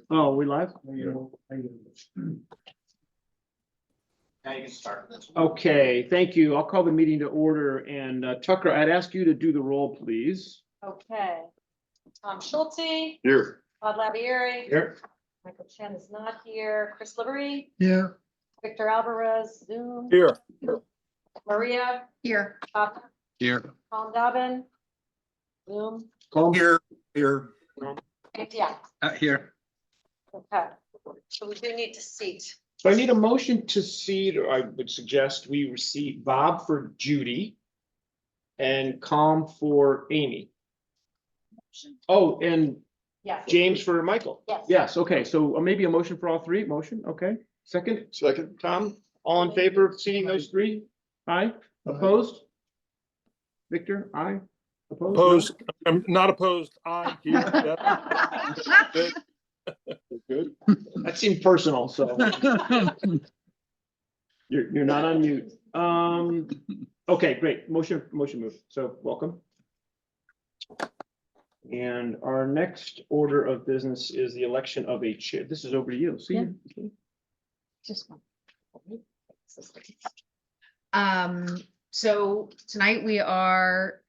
Oh, we live? Now you can start. Okay, thank you. I'll call the meeting to order, and Tucker, I'd ask you to do the roll, please. Okay. Tom Schulte, Here. Todd Lavieri, Here. Michael Chen is not here, Chris Livery, Here. Victor Alvarez, Zoom, Here. Maria, Here. Papa, Here. Tom Dobbin, Zoom, Call. Here. and yeah, Here. okay. So we do need to seat. So I need a motion to seat, or I would suggest we receive Bob for Judy and Calm for Amy. Oh, and Yes. James for Michael. Yes. Yes, okay, so maybe a motion for all three, motion, okay. Second, Second. Tom, all in favor of seating those three? Aye, opposed? Victor, aye? Opposed? No? Opposed, I'm not opposed, aye. Keith, yeah. Good. That seemed personal, so. You're not on mute. Okay, great. Motion moved. So welcome. And our next order of business is the election of a chair. This is over to you. See? Yeah. Just one. So tonight we are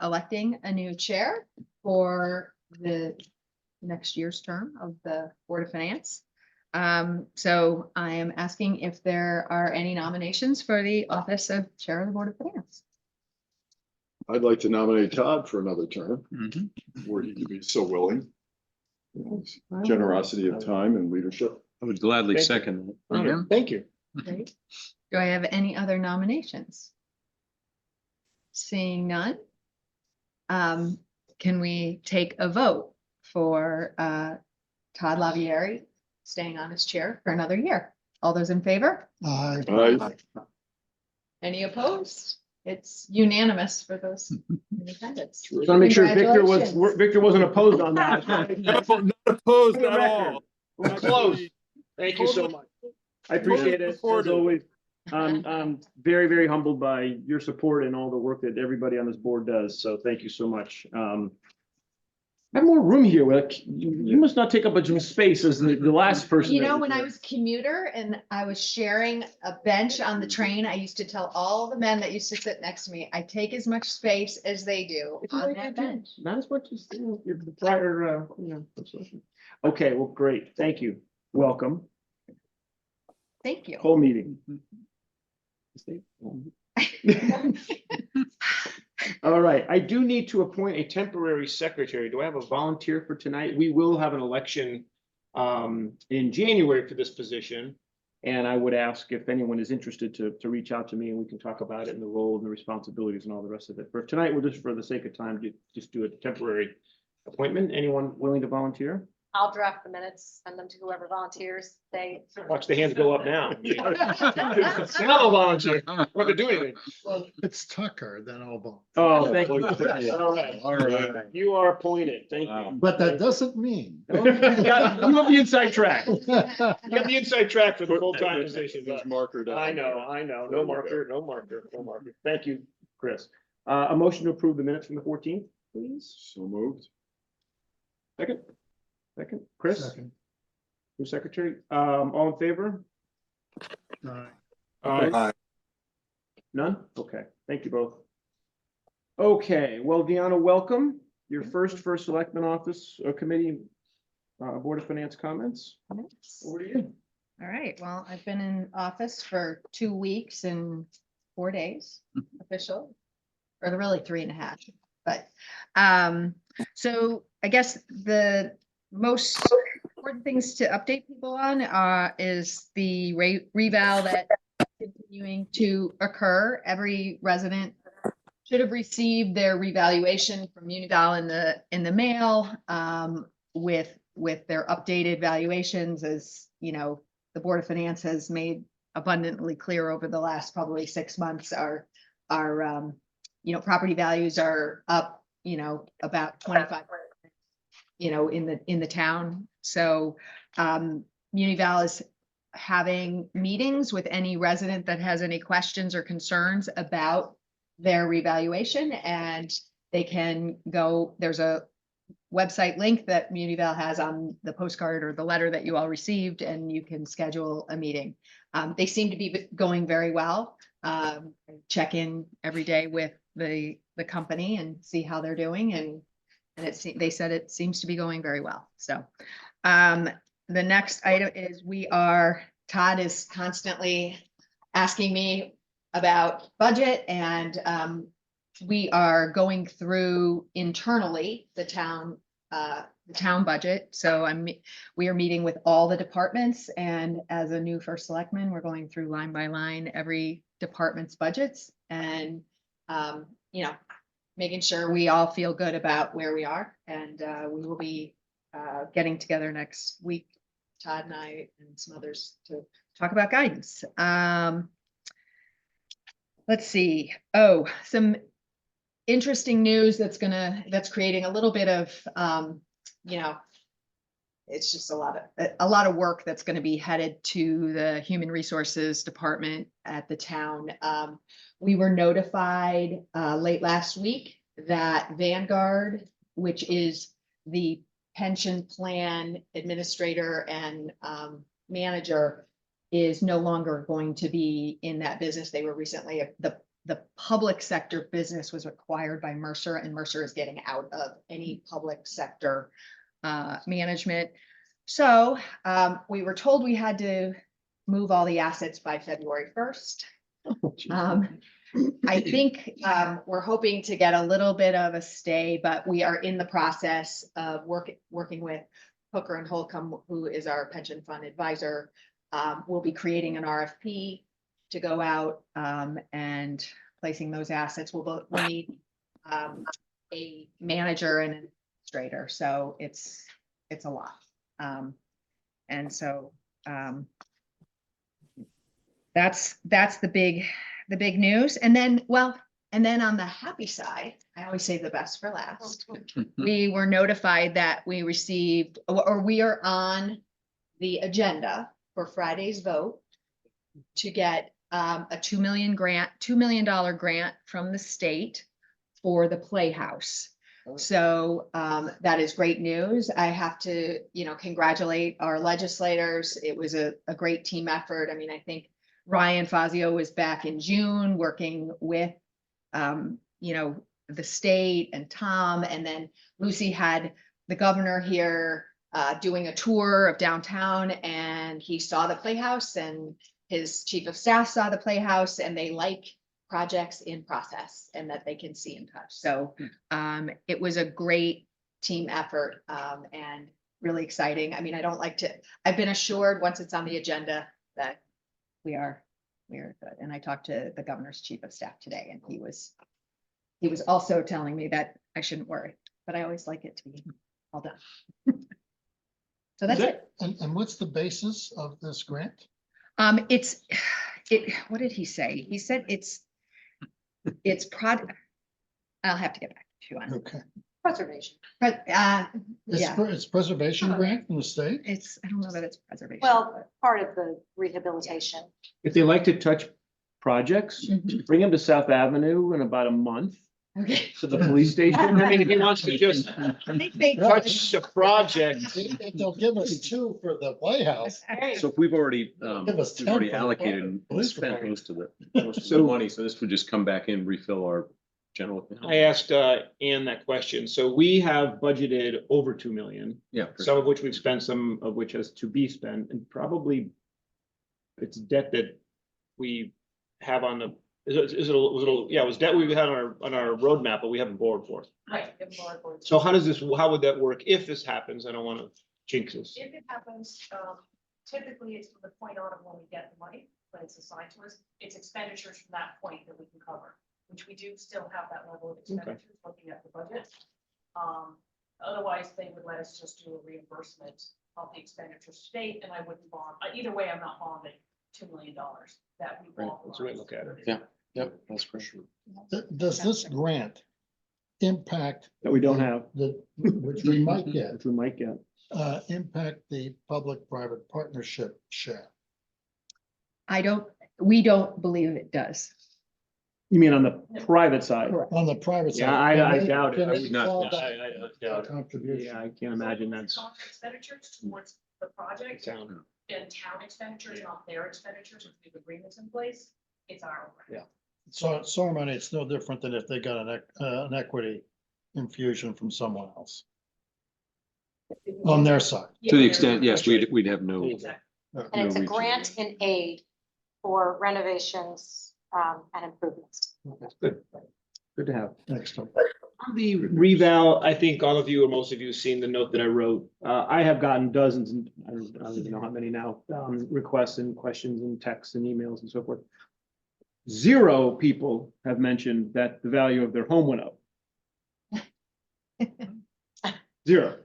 electing a new chair for the next year's term of the Board of Finance. So I am asking if there are any nominations for the office of Chair of the Board of Finance. I'd like to nominate Todd for another term, were he to be so willing. His Generosity of time and leadership. I would gladly Thank you. second that. All right, thank you. Great. Do I have any other nominations? Seeing none. Can we take a vote for Todd Lavieri staying on his chair for another year? All those in favor? Aye. Any opposed? It's unanimous for those in attendance. Just want to make sure Congratulations. Victor wasn't opposed on that. Not opposed at all. We're close. Thank you so much. I appreciate it, as always. I'm very, very humbled by your support and all the work that everybody on this board does, so thank you so much. I have more room here, like, you must not take up as much space as the last person. You that know, was when I here. was commuter and I was sharing a bench on the train, I used to tell all the men that used to sit next to me, I take as much space as they do It's on like that that, too. bench. Not as much as, your prior, Okay, well, great, thank you, welcome, Thank you. whole meeting. All right, I do need to appoint a temporary secretary. Do I have a volunteer for tonight? We will have an election in January for this position. And I would ask if anyone is interested to reach out to me and we can talk about it and the role and the responsibilities and all the rest of it. For tonight, we'll just, for the sake of time, just do a temporary appointment. Anyone willing to volunteer? I'll draft the minutes, send them to whoever volunteers. They. Watch the hands go up now. Now volunteer. What to do anything. It's Tucker, then I'll vote. Oh, thank you. Yeah. All right. All right. You are appointed. Thank Wow. you. But that doesn't mean. You have the inside track. You have the inside track for the full-time position. His marker down. I know. No marker. Thank you, Chris. A motion to approve the minutes from the 14th, please. So moved. Second, Chris, Second. who's secretary? All in favor? Aye. None? Okay, thank you both. Okay, well, Deanna, welcome. Your first selectman office committee, Board of Finance comments. Over to you. All right, well, I've been in office for 2 weeks and 4 days, official, or really 3.5, but, so I guess the most important things to update people on, is the reval that is continuing to occur. Every resident should have received their revaluation from Unival in the mail, with their updated valuations. As you know, the Board of Finance has made abundantly clear over the last probably 6 months, our property values are up, about 25%, in the town. So Unival is having meetings with any resident that has any questions or concerns about their revaluation, and they can go, there's a website link that Munival has on the postcard or the letter that you all received, and you can schedule a meeting. They seem to be going very well. Check in every day with the company and see how they're doing, and they said it seems to be going very well. So the next item is Todd is constantly asking me about budget, and we are going through internally the town budget. So we are meeting with all the departments, and as a new first selectman, we're going through line by line every department's budgets, and making sure we all feel good about where we are. And we will be getting together next week, Todd and I and some others, to talk about guidance. Let's see. Oh, some interesting news that's creating a little bit of, it's just a lot of work that's going to be headed to the Human Resources Department at the town. We were notified late last week that Vanguard, which is the pension plan administrator and manager, is no longer going to be in that business. They were recently, the public sector business was acquired by Mercer, and Mercer is getting out of any public sector management. So we were told we had to move all the assets by February 1st. I think we're hoping to get a little bit of a stay, but we are in the process of working with Hooker and Holcomb, who is our pension fund advisor. We'll be creating an RFP to go out and placing those assets. We'll need a manager and an administrator, so it's a lot. And so that's the big news. And then on the happy side, I always save the best for last. We were notified that we received, or we are on the agenda for Friday's vote to get a $2 million grant from the state for the Playhouse. So that is great news. I have to, congratulate our legislators. It was a great team effort. I mean, I think Ryan Fazio was back in June working with, the state and Tom, and then Lucy had the governor here doing a tour of downtown, and he saw the Playhouse, and his chief of staff saw the Playhouse, and they like projects in process and that they can see and touch. So it was a great team effort and really exciting. I mean, I've been assured once it's on the agenda that we are good. And I talked to the governor's chief of staff today, and he was also telling me that I shouldn't worry, but I always like it to be all done. So that's it. And what's the basis of this grant? What did he say? He said it's product. I'll have to get back to you on it. Okay. Preservation. But It's preservation grant from the state? I don't know that it's preservation. Well, part of the rehabilitation. If they like to touch projects, Mhm. bring them to South Avenue in about a month Okay. to the police station. I mean, if he wants to just I think they touch a project. They'll give us 2 for the Playhouse. So if we've already, Give us we've already 10 for the allocated and police spent department. most of the money, so this would just come back in, refill our general. account. I asked Ann that question. So we have budgeted over 2 million, Yeah. some of which we've spent, some of which has to be spent, and probably it's debt that we have on the, it was debt we had on our roadmap, but we haven't borrowed for. Right. So how would that work if this happens? I don't want to jinx this. If it happens, typically it's from the point on of when we get the money, when it's assigned to us, it's expenditures from that point that we can cover, which we do still have that level of expenditures looking at the budget. Otherwise, they would let us just do a reimbursement of the expenditures to date, and I wouldn't bond, either way, I'm not bonding $2 million that we Right, bond. that's the way to look at it. Yeah. Yep, that's great. Does this grant impact That we don't have, which we might get, which we might get. impact the public-private partnership share? we don't believe it does. You mean on the private side? On the private side. Yeah, I Can they- doubt it. can I they would not- fall I- back I their doubt it. contribution? Yeah, I can't imagine that's. Soccer expenditures towards the project Town. and town expenditures, not their expenditures, if we have agreements in place, it's our. Yeah. So money, it's no different than if they got an equity infusion from someone else on their side. To the extent, yes, we'd have no. Exactly. And it's a no grant and aid for renovations, and improvements. That's good. Good to have. Excellent. On the reval, I think all of you or most of you have seen the note that I wrote. I have gotten dozens and I don't even know how many now, requests and questions and texts and emails and so forth. 0 people have mentioned that the value of their home went up. 0.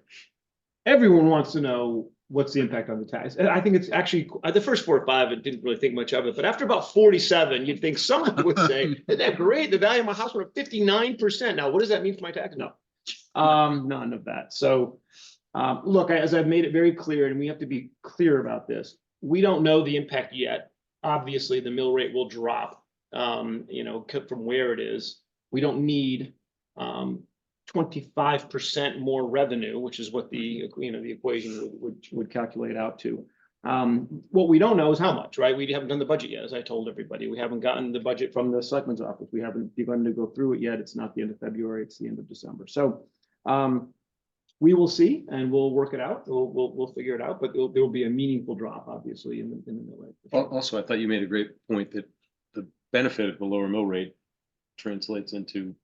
Everyone wants to know what's the impact on the tax. And I think it's actually, the first 4 or 5, I didn't really think much of it, but after about 47, you'd think someone would say, isn't that great? The value of my house went up 59%. Now, what does that mean for my tax? No, none of that. So, look, as I've made it very clear, and we have to be clear about this, we don't know the impact yet. Obviously, the mill rate will drop, from where it is. We don't need, 25% more revenue, which is what the equation would calculate out to. What we don't know is how much, right? We haven't done the budget yet, as I told everybody. We haven't gotten the budget from the selectman's office. We haven't begun to go through it yet. It's not the end of February, it's the end of December. So we will see and we'll work it out. We'll figure it out, but there will be a meaningful drop, obviously, in the mill rate. Also, I thought you made a great point that the benefit of the lower mill rate translates into,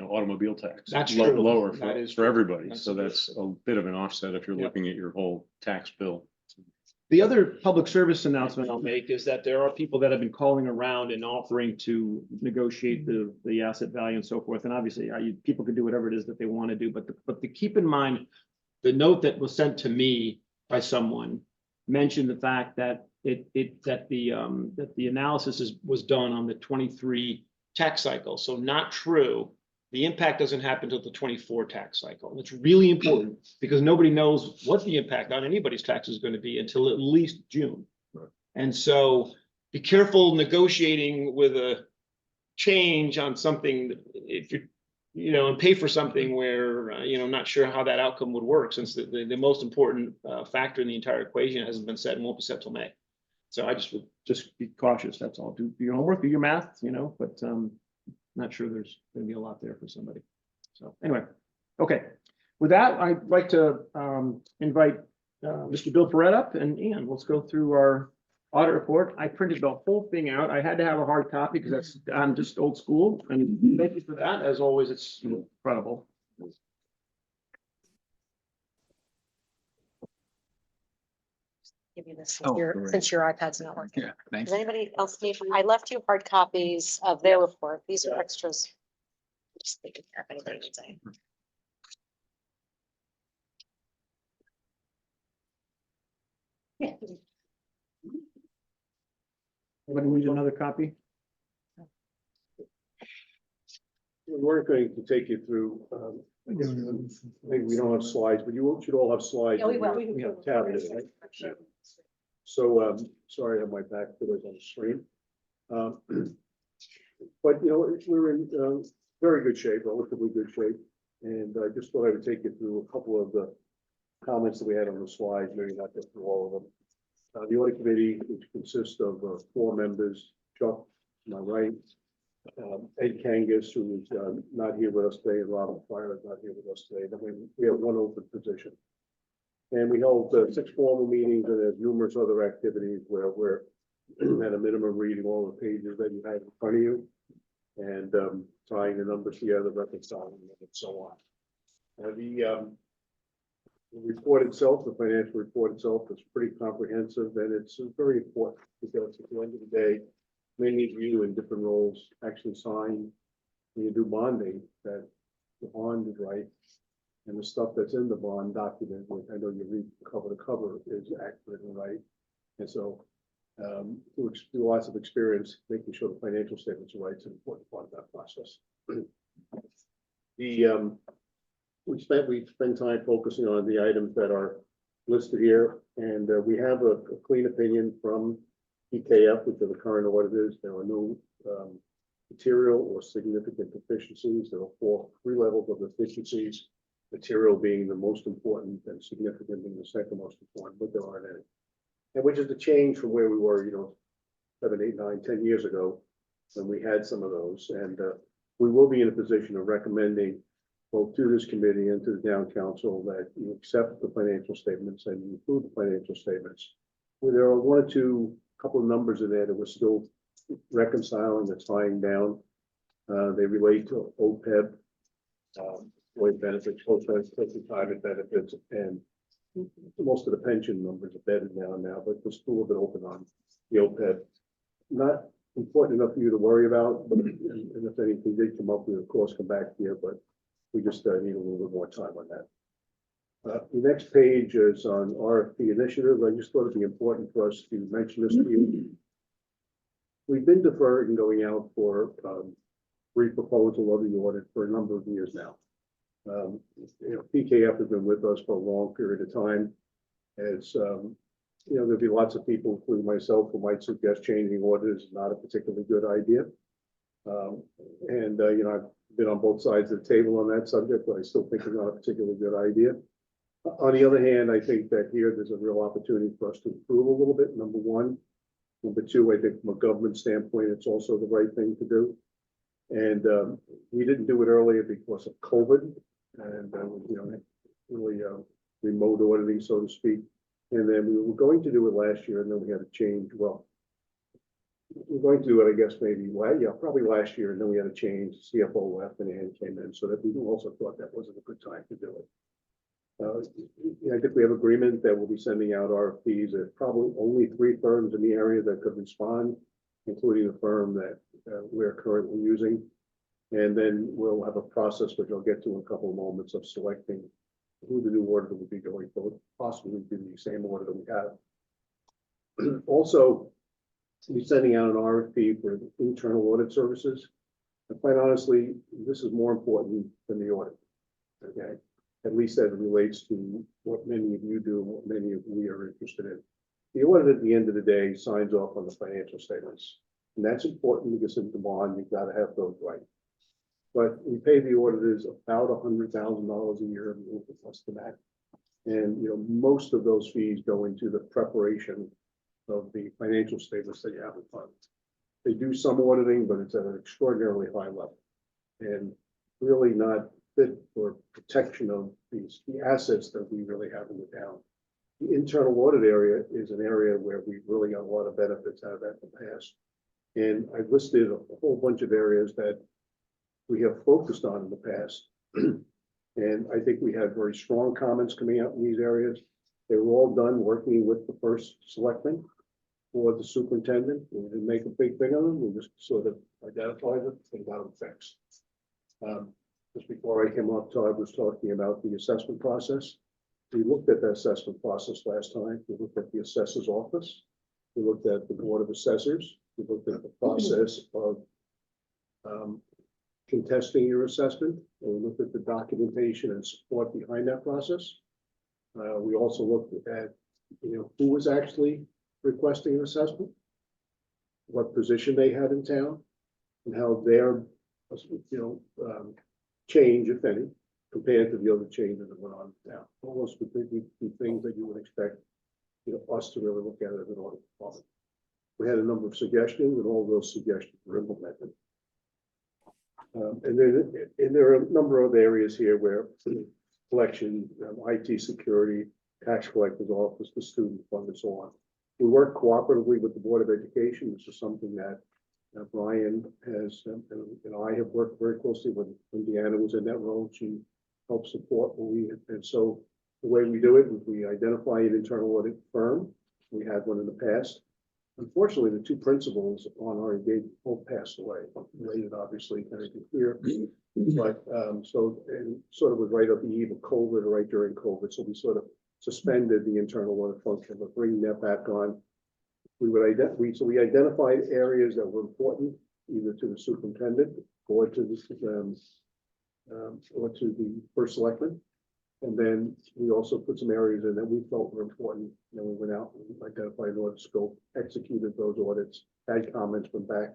automobile tax. That's true. Lower That is for true. everybody. That's So true. that's a bit of an offset if you're Yep. looking at your whole tax bill. The other public service announcement I'll make is that there are people that have been calling around and offering to negotiate the asset value and so forth. And obviously, people can do whatever it is that they want to do, but to keep in mind, the note that was sent to me by someone mentioned the fact that the analysis was done on the 23 tax cycle. So not true. The impact doesn't happen until the 24 tax cycle. And it's really important because nobody knows what the impact on anybody's tax is going to be until at least June. Right. And so be careful negotiating with a change on something if you're, and pay for something where, not sure how that outcome would work since the most important factor in the entire equation hasn't been set and won't be set till May. So I would just be cautious. That's all. Do your homework, do your math, but not sure there's going to be a lot there for somebody. So anyway, okay. With that, I'd like to invite Mr. Bill Perret up and Ian, let's go through our audit report. I printed the whole thing out. I had to have a hard copy because I'm just old school. And thank you for that. As always, it's incredible. Give you this Oh, since your iPad's not working. Yeah, thanks. Does anybody else need, I left you hard copies of their report. These are extras. Just thinking if anybody needs any. Anybody need another copy? We're going to take you through, maybe we don't have slides, but you should all have slides. Yeah, we will. We have tablets, right? So, sorry, I have my back to those on the screen. But, we're in very good shape, relatively good shape. And I just thought I would take you through a couple of the comments that we had on the slides, maybe not get through all of them. The audit committee, which consists of 4 members, Chuck, to my right, Ed Kangas, who is not here with us today, and Robin Fire is not here with us today. Then we have 1 open position. And we held 6 formal meetings, and there's numerous other activities where we're at a minimum reading all the pages that you have in front of you and tying the numbers together, reconciling them, and so on. The report itself, the financial report itself, is pretty comprehensive, and it's very important because at the end of the day, many of you in different roles actually sign when you do bonding that the bond is right. And the stuff that's in the bond document, which I know you read cover to cover, is accurate and right. And so, through lots of experience, making sure the financial statements are right is an important part of that process. We spend time focusing on the items that are listed here, and we have a clean opinion from PKF, which are the current auditors. There are no material or significant deficiencies. There are three levels of deficiencies, material being the most important and significant being the second most important, but there aren't any. And which is a change from where we were, 7, 8, 9, 10 years ago, when we had some of those. And we will be in a position of recommending both to this committee and to the town council that you accept the financial statements and you include the financial statements. Well, there are one or two, couple of numbers in there that we're still reconciling, that's tying down. They relate to OPEB, employee benefits, post-retirement benefits, and most of the pension numbers are bedded down now, but we're still a bit open on the OPEB. Not important enough for you to worry about, but and if anything did come up, we of course come back here, but we just need a little bit more time on that. The next page is on RFP initiative. I just thought it'd be important for us to mention this to you. We've been deferred and going out for re-proposal of the audit for a number of years now. PKF has been with us for a long period of time. As there'll be lots of people, including myself, who might suggest changing audit is not a particularly good idea. I've been on both sides of the table on that subject, but I still think it's not a particularly good idea. On the other hand, I think that here there's a real opportunity for us to improve a little bit, number one. Number two, I think from a government standpoint, it's also the right thing to do. And we didn't do it earlier because of COVID and really remote auditing, so to speak. And then we were going to do it last year, and then we had to change. Well, we're going to do it, I guess, probably last year, and then we had to change. The CFO left and Ann came in, so that we also thought that wasn't a good time to do it. I think we have agreement that we'll be sending out RFPs. There's probably only 3 firms in the area that could respond, including the firm that we're currently using. And then we'll have a process, which I'll get to in a couple of moments, of selecting who the new auditor will be going for, possibly be the same auditor we have. Also, we'll be sending out an RFP for internal audit services. And quite honestly, this is more important than the audit. Okay. At least as it relates to what many of you do and what many of we are interested in. The audit at the end of the day signs off on the financial statements. And that's important because in the bond, you've got to have those right. But we pay the auditors about $100,000 a year, a little bit less than that. And most of those fees go into the preparation of the financial statements that you have in front. They do some auditing, but it's at an extraordinarily high level. And really not fit for protection of the assets that we really have in the town. The internal audit area is an area where we really got a lot of benefits out of that in the past. And I've listed a whole bunch of areas that we have focused on in the past. And I think we had very strong comments coming out in these areas. They were all done working with the first selectman or the superintendent. We didn't make a big thing of them. We just sort of identified it and got them fixed. Just before I came up, Todd was talking about the assessment process. We looked at that assessment process last time. We looked at the assessor's office. We looked at the Board of Assessors. We looked at the process of contesting your assessment. And we looked at the documentation and support behind that process. We also looked at, who was actually requesting an assessment, what position they had in town, and how their, change, if any, compared to the other changes that went on now. Almost would be things that you would expect, us to really look at as an audit department. We had a number of suggestions, and all those suggestions were implemented. And there are a number of areas here where collection, IT security, tax collector's office, the student fund, and so on. We work cooperatively with the Board of Education. This is something that Brian has, and I have worked very closely when Deanna was in that role. She helped support when we, and so the way we do it is we identify an internal audit firm. We had one in the past. Unfortunately, the 2 principals on our engagement both passed away, related obviously, kind of clear. But so, and sort of was right at the eve of COVID, or right during COVID. So we sort of suspended the internal audit function, but bringing that back on. So we identified areas that were important, either to the superintendent or to the first selectman. And then we also put some areas in that we felt were important. And we went out and identified an audit scope, executed those audits, had comments from back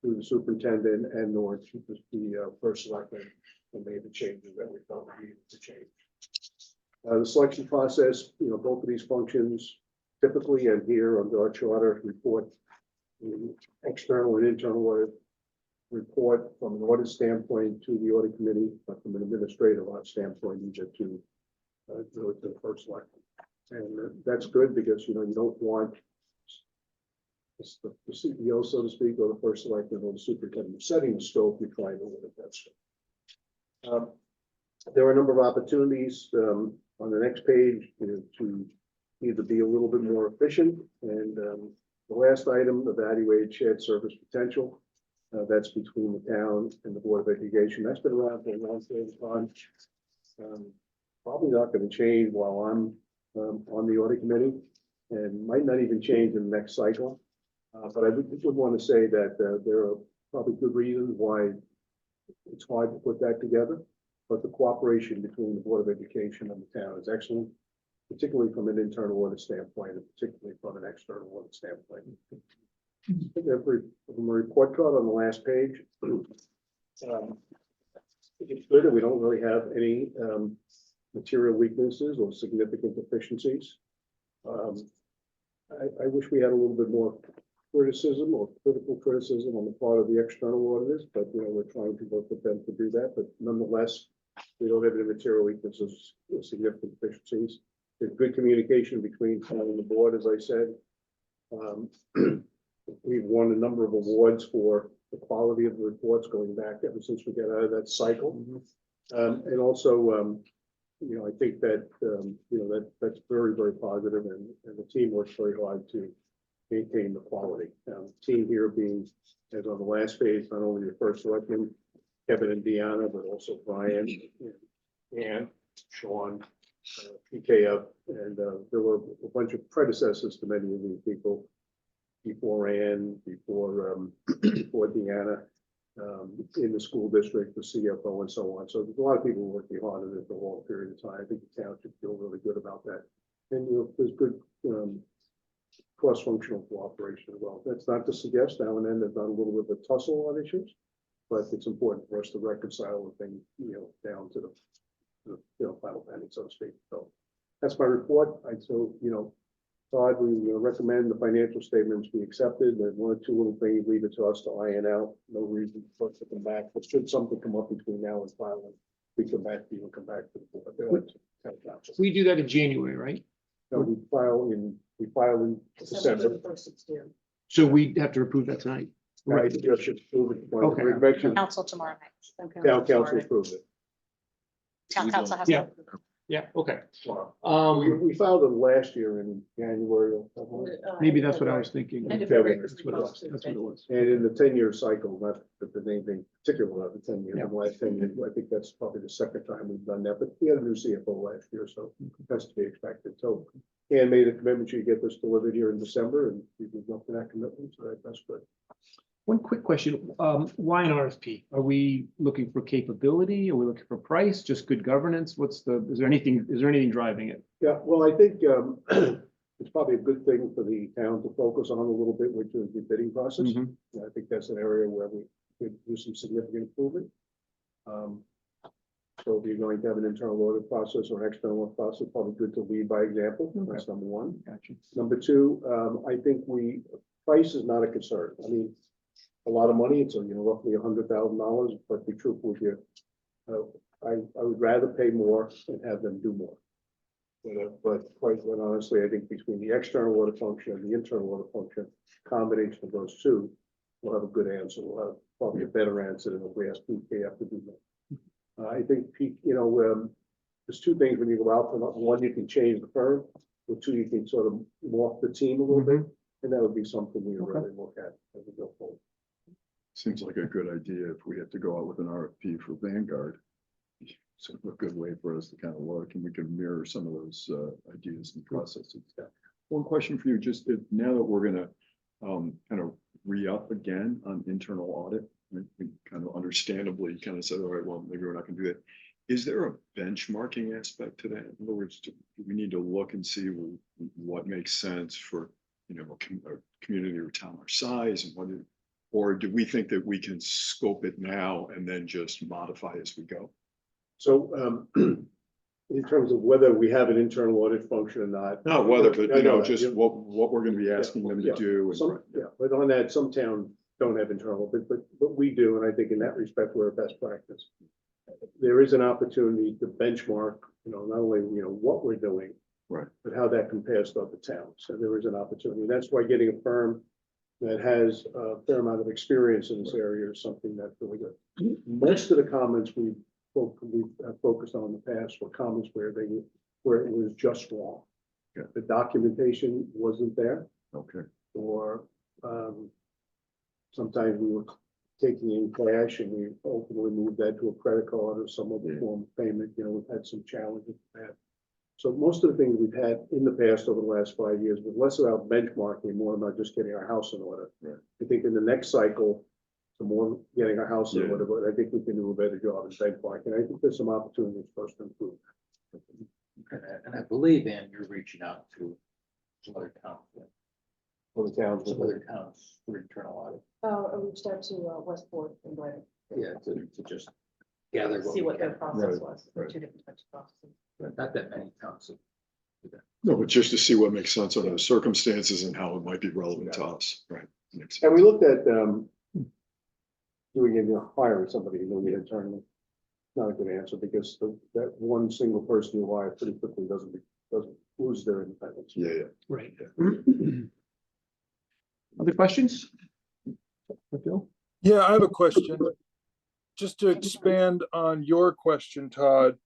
through the superintendent and nor to the first selectman and made the changes that we felt we needed to change. The selection process, both of these functions typically and here under our charter report, the external and internal audit report from an audit standpoint to the audit committee, but from an administrative audit standpoint, you get to really to the first selectman. And that's good because, you don't want the CEO, so to speak, or the first selectman or the superintendent setting the scope, you're trying to limit that scope. There are a number of opportunities on the next page to either be a little bit more efficient and the last item, evaluate shared service potential. That's between the town and the Board of Education. That's been around for a long period of time. Probably not going to change while I'm on the audit committee and might not even change in the next cycle. But I would want to say that there are probably good reasons why it's hard to put that together. But the cooperation between the Board of Education and the town is excellent, particularly from an internal audit standpoint, and particularly from an external audit standpoint. From the report card on the last page, it's good that we don't really have any material weaknesses or significant deficiencies. I wish we had a little bit more criticism or critical criticism on the part of the external auditors, but we're trying to work with them to do that. But nonetheless, we don't have any material weaknesses or significant deficiencies. There's good communication between town and the board, as I said. We've won a number of awards for the quality of the reports going back ever since we got out of that cycle. And also, I think that, that's very, very positive, and the team works very hard to maintain the quality. The team here being, as on the last page, not only the first selectman, Kevin and Deanna, but also Brian and Sean, PKF, and there were a bunch of predecessors to many of these people before Ann, before Deanna, in the school district, the CFO, and so on. So there's a lot of people working hard on it for a long period of time. I think the town should feel really good about that. And there's good cross-functional cooperation as well. That's not to suggest now and then there's not a little bit of a tussle on issues, but it's important for us to reconcile the thing, down to the final penny, so to speak. So that's my report. Todd, we recommend the financial statements be accepted. There's one or two little things, leave it to us to iron out. No reason for us to come back, but should something come up between now and filing, we come back to you and come back to the board. We do that in January, right? No, we file in December. So we have to approve that tonight. I just should prove it. Okay. Make sure Council tomorrow night. Town council approves it. Town council has. Yeah. to- Yeah, okay. We we filed it last year in January. Maybe that's what I was thinking. End of February. That's what it was. That's what it was. And in the 10-year cycle, not that the anything particular about the 10 years, Yeah. in the last 10 years, I think that's probably the second time we've done that, but we had a new CFO last year, so that's to be expected. So Ann made a commitment to get this delivered here in December, and we moved up to that commitment, so that's good. One quick question, why an RFP? Are we looking for capability? Are we looking for price, just good governance? Is there anything driving it? Yeah, well, I think it's probably a good thing for the town to focus on a little bit, which is the bidding process. Mhm. I think that's an area where we could do some significant improvement. So if you're going to have an internal audit process or an external audit process, probably good to lead by example. That's number one. Gotcha. Number two, I think price is not a concern. I mean, a lot of money, it's roughly $100,000, but to be truthful with you, I would rather pay more and have them do more. But quite honestly, I think between the external audit function and the internal audit function, combination of those two, we'll have a good answer. We'll have probably a better answer than if we ask PKF to do that. I think, there's two things when you go out. One, you can change the firm, or two, you can sort of morph the team a little bit. And that would be something we really look at as we go forward. Seems like a good idea if we have to go out with an RFP for Vanguard. It's a good way for us to kind of look, and we can mirror some of those ideas and processes. One question for you, just now that we're gonna kind of re-up again on internal audit, we kind of understandably kind of said, all right, well, maybe we're not gonna do that. Is there a benchmarking aspect to that? In other words, do we need to look and see what makes sense for, a community or town our size, and Or do we think that we can scope it now and then just modify as we go? So, in terms of whether we have an internal audit function or not. Not whether, but I you know, that, just yeah. what we're gonna be asking them to Yeah, do. and- Some, yeah, but on that, some towns don't have internal, but we do, and I think in that respect, we're a best practice. There is an opportunity to benchmark, not only, what we're doing. Right. But how that compares to other towns, so there is an opportunity, that's why getting a firm that has a fair amount of experience in this area is something that's really good. Most of the comments we've focused on in the past were comments where it was just wrong. Yeah. The documentation wasn't there, Okay, or sometimes we were taking in cash and we ultimately moved that to a credit card or some other Yeah. form of payment, we've had some challenges with that. So most of the things we've had in the past over the last 5 years was less about benchmarking, more about just getting our house in order. Right. I think in the next cycle, the more getting our house in Yeah. order, but I think we can do a better job in benchmarking. I think there's some opportunities for us to improve. And I believe, Ann, you're reaching out to some other towns, For the towns. some other towns for internal audit. I reached out to Westport and Glen. Yeah, to just gather. See what their we can. process Right, was, for right. two different types of processes. Not that many towns. no, but just to see what makes sense under the circumstances and how it might be relevant to us, right? Makes And sense. we looked at, hiring somebody who we internally. Not a good answer, because that one single person you hire pretty quickly doesn't lose their independence. Yeah, Right. Other questions? Bill? Yeah, I have a question. Just to expand on your question, Todd.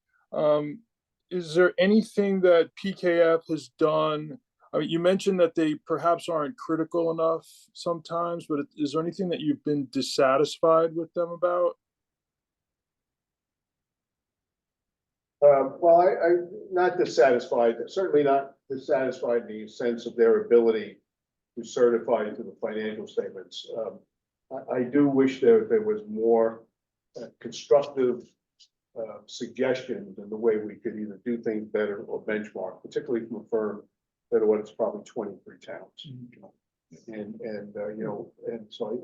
Is there anything that PKF has done? I mean, you mentioned that they perhaps aren't critical enough sometimes, but is there anything that you've been dissatisfied with them about? Well, I not dissatisfied, certainly not dissatisfied in the sense of their ability to certify to the financial statements. I do wish there was more constructive suggestions in the way we could either do things better or benchmark, particularly from a firm that it's probably 23 towns. And so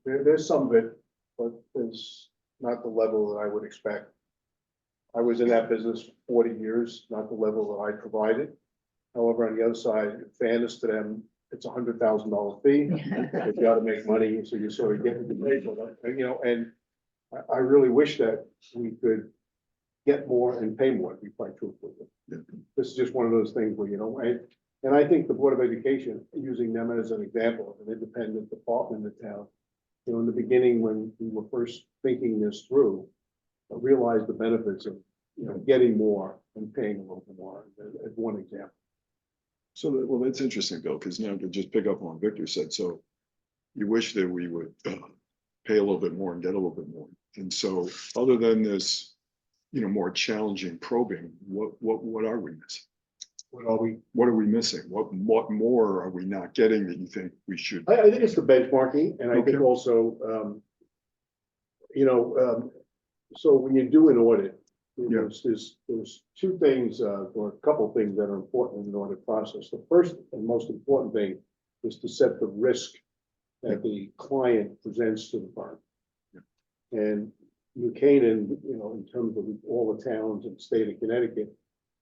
there's some of it, but there's not the level that I would expect. I was in that business for 40 years, not the level that I provided. However, on the other side, in fairness to them, it's $100,000 fee. They've got to make money, so you sort of get what you pay for them, and I really wish that we could get more and pay more, to be quite truthful. This is just one of those things where, and I think the Board of Education, using them as an example of an independent department in the town, in the beginning, when we were first thinking this through, I realized the benefits of, getting more and paying a little bit more, as one example. so well, that's interesting, Bill, because now to just pick up on what Victor said, so you wish that we would pay a little bit more and get a little bit more. And so other than this, more challenging probing, what are we missing? What are we missing? What more are we not getting that you think we should? I think it's the benchmarking, and I think Okay. also, so when you do an audit, Yeah. there's two things, or a couple of things that are important in an audit process. The first and most important thing is to set the risk that the client presents to the firm. And New Canaan, in terms of all the towns in the state of Connecticut,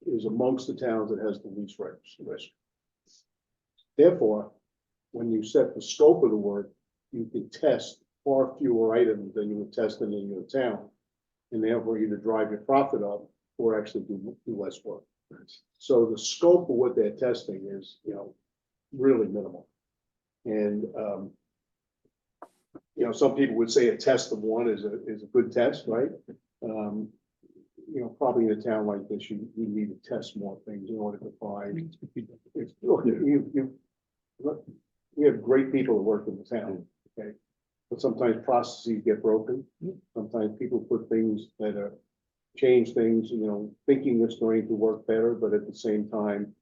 is amongst the towns that has the least risk. Therefore, when you set the scope of the work, you can test far fewer items than you would test in your town. And therefore either drive your profit up or actually do less work. So the scope of what they're testing is, really minimal. And, some people would say a test of one is a good test, right? Probably in a town like this, you need to test more things in order to find. Look, we have great people that work in the town, okay? But sometimes processes get broken. Sometimes people put things that change things, thinking it's going to work better, but at the same time,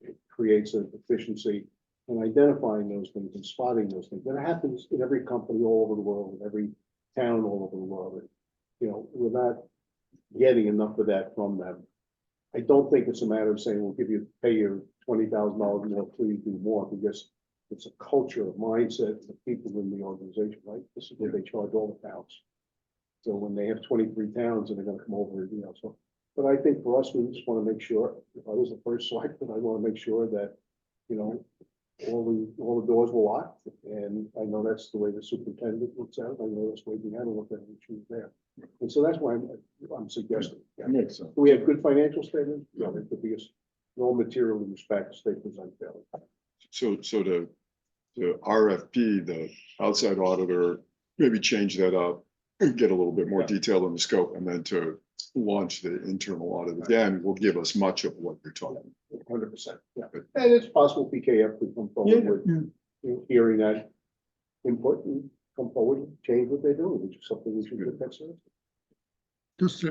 it creates a deficiency. And identifying those things and spotting those things. That happens in every company all over the world, in every town all over the world. We're not getting enough of that from them. I don't think it's a matter of saying, we'll pay you $20,000 more, please do more, because it's a culture, a mindset of people in the organization, right? This is what they charge all the towns. So when they have 23 towns and they're gonna come over, you know, so. But I think for us, we just wanna make sure, if I was the first selectman, I wanna make sure that, you know, all the doors were locked, and I know that's the way the superintendent looks at it, I know that's the way Deanna looked at it when she was there. And so that's why I'm suggesting. That makes sense. Do we have good financial statements? Yeah, they could be, in all material respects, they present fairly. So the RFP, the outside auditor, maybe change that up and get a little bit more Yeah. detail in the scope, and then to launch the internal audit again will give us much of what you're talking. 100%, yeah. And it's possible PKF could come forward with, you know, hearing that input and come forward and change what they're doing, which is something we should do next year. Just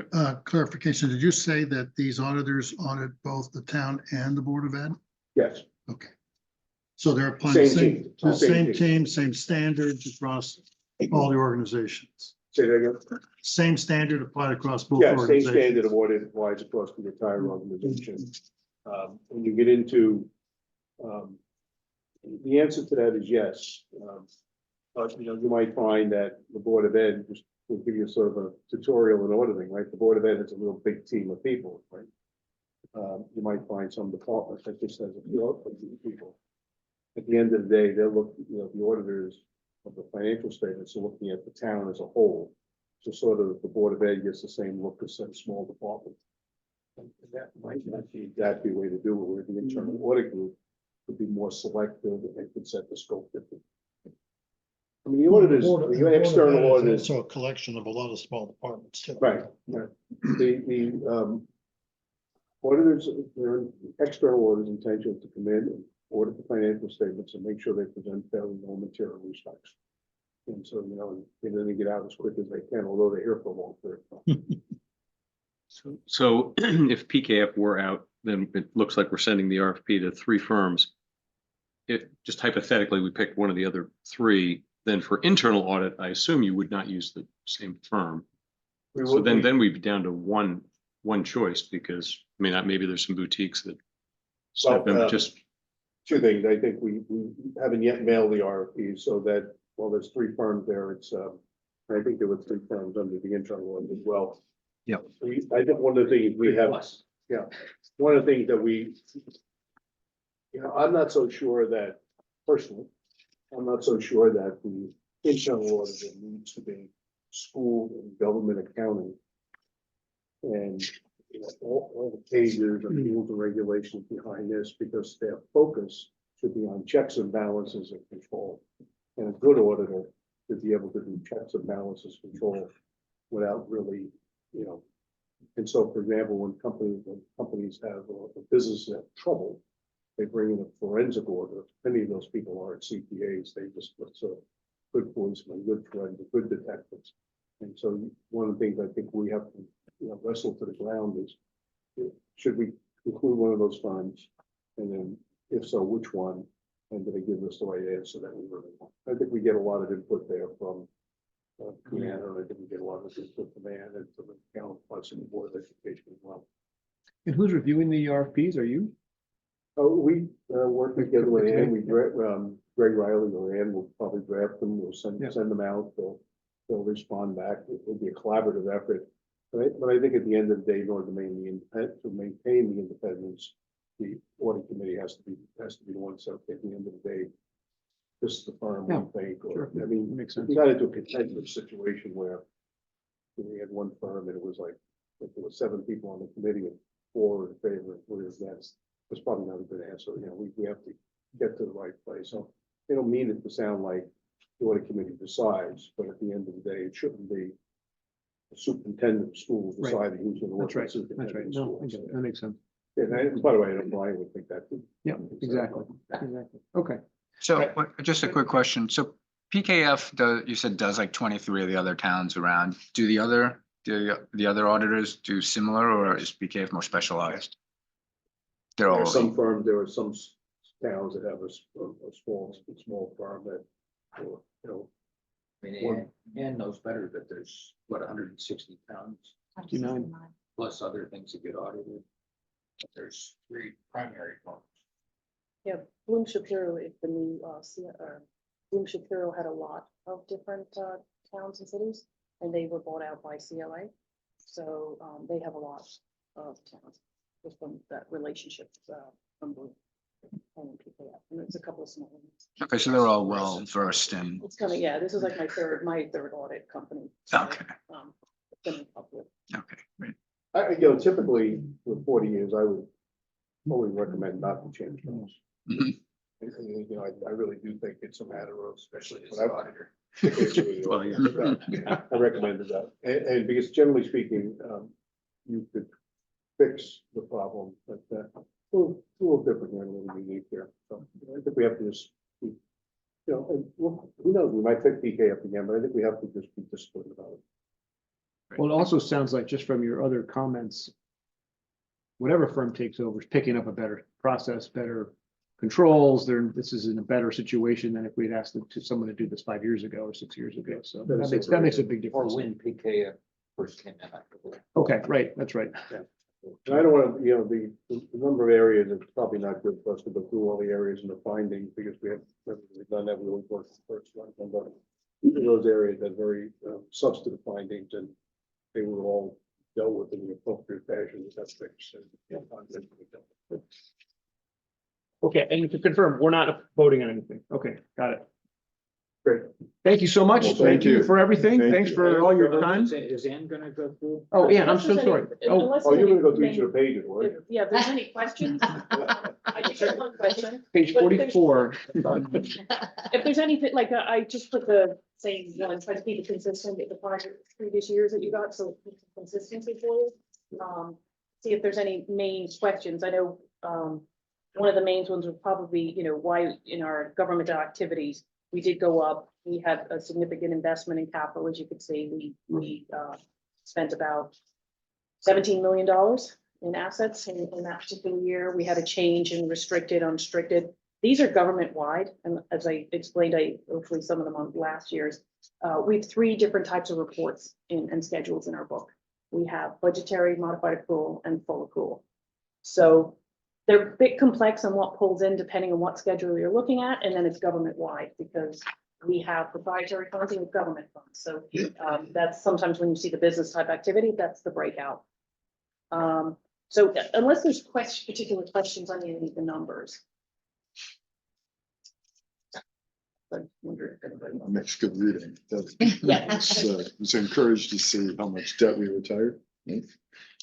clarification, did you say that these auditors audit both the town and the Board of Ed? Yes, Okay. So they're applying Same the team. same, Same same team, same standards across all the organizations. say that again. Same standard applied across both Yeah, same organizations. standard of audit applies across the entire organization. When you get into, the answer to that is yes. But, you know, you might find that the Board of Ed just will give you sort of a tutorial in auditing, right? The Board of Ed has a real big team of people, right? You might find some departments that just has a few people. At the end of the day, they'll look, you know, the auditors of the financial statements are looking at the town as a whole. So sort of the Board of Ed gets the same look as some small department. And that might not be exactly the way to do it, where the internal audit group could be more selective and could set the scope different. I mean, the auditors, the external auditors. Also a collection of a lot of small departments too. Right, right. The auditors, their external auditors' intention is to come in and audit the financial statements and make sure they present fairly no material respects. And so, you know, and then they get out as quick as they can, although they're here for a long period of time. So if PKF were out, then it looks like we're sending the RFP to 3 firms. If just hypothetically, we picked one of the other 3, then for internal audit, I assume you would not use the same firm. We So would- then we'd be down to one choice, because I mean, maybe there's some boutiques that step in, Well, but just, Two things, I think we haven't yet mailed the RFP, so that, well, there's 3 firms there, it's, I think there were 3 firms under the internal one as well. Yeah. I think one of the things we have, one of the things that we, you know, I'm not so sure that, personally, I'm not so sure that the internal auditor needs to be school and government accounting. And you know, all the pages and rules and regulations behind this, because their focus should be on checks and balances and control. And a good auditor should be able to do checks and balances control without really, you know. And so, for example, when companies have a business that have trouble, they bring in a forensic auditor. Many of those people aren't CPAs, they just, good policemen, good forensic, good detectives. And so one of the things I think we have to, you know, wrestle to the ground is, should we include one of those funds? And then if so, which one? And do they give us the right answer that we really want? I think we get a lot of input there from Deanna, and I think we get a lot of input from Ann and from the counterparts and the Board of Education as well. And who's reviewing the RFPs? Are you? Oh, we work together with Ann, Greg Riley or Ann will probably draft them, we'll send them out, they'll respond back, it'll be a collaborative effort. But I think at the end of the day, in order to maintain the independence, the audit committee has to be the one, so at the end of the day, this is the firm we think, or, I mean, Makes sense. we got into a competitive situation where we had one firm and it was like, if there were 7 people on the committee and 4 in favor and 3 against. It's probably not a good answer, you know, we have to get to the right place, so they don't mean it to sound like the audit committee decides, but at the end of the day, it shouldn't be the superintendent of schools Right. deciding who's gonna work. That's right. with superintendent of No, I schools. get it. That makes sense. And by the way, I know Brian would think that too. Yeah, exactly. Okay. So just a quick question. So PKF, you said does like 23 of the other towns around. Do the other auditors do similar, or is PKF more specialized? They're There are all, some firms, there are some towns that have a small firm that, you know, I mean, Ann knows better that there's, what, 160 towns, 59. plus other things that get audited. There's 3 primary firms. Yeah, Bloom Shapiro, if the new, Bloom Shapiro had a lot of different, towns and cities, and they were bought out by CLA. So, they have a lot of towns just from that relationship, from Bloom. And PKF, and it's a couple of small ones. Okay, so they're all well versed in, It's coming, yeah, this is like my third audit company. So, okay, been in public. okay, great. Typically with 40 years, I would always recommend not to change those. Mhm. I really do think it's a matter of, especially as auditor. Well, yeah. I recommended that, and because generally speaking, you could fix the problem, but a little different than what we need here. So I think we have to just, and who knows, we might pick PKF again, but I think we have to just be disciplined about it. Well, it also sounds like just from your other comments, whatever firm takes over is picking up a better process, better controls. This is in a better situation than if we'd asked someone to do this 5 years ago or 6 years ago. So that makes a big Or difference. when PKF first came in, I believe. Okay, right, that's right. And I don't want to, the number of areas, it's probably not good for us to go through all the areas and the findings, because we've done that, we always work the first one. But each of those areas had very substantive findings, and they were all dealt with in the appropriate fashion, that's fixed. Okay, and to confirm, we're not voting on anything. Okay, got it. Great. Thank you so much. Well, Thank you for everything. Thank Thanks you. for all your time. Is Ann gonna go through? Oh, yeah, I'm so sorry. Oh, Unless Oh, you're there's gonna go through any each of the pages, right? Yeah, if there's any questions, I just have one question. page But there's- 44. If there's anything, like, I just put the same one, try to keep it consistent with the previous years that you got, so consistency for you. See if there's any main questions. I know, one of the main ones would probably, why in our government activities, we did go up. We had a significant investment in capital, as you could see, we spent about $17 million in assets in that particular year. We had a change in restricted, unrestricted. These are government-wide, and as I explained, hopefully some of them on last year's. We have 3 different types of reports and schedules in our book. We have budgetary, modified accrual, and full accrual. So they're a bit complex on what pulls in depending on what schedule you're looking at, and then it's government-wide because we have proprietary funds and government funds. So that's sometimes when you see the business type activity, that's the breakout. So unless there's particular questions on any of the numbers. I wonder if anybody wants- Makes good reading. Yeah. It's encouraged to see how much debt we retired.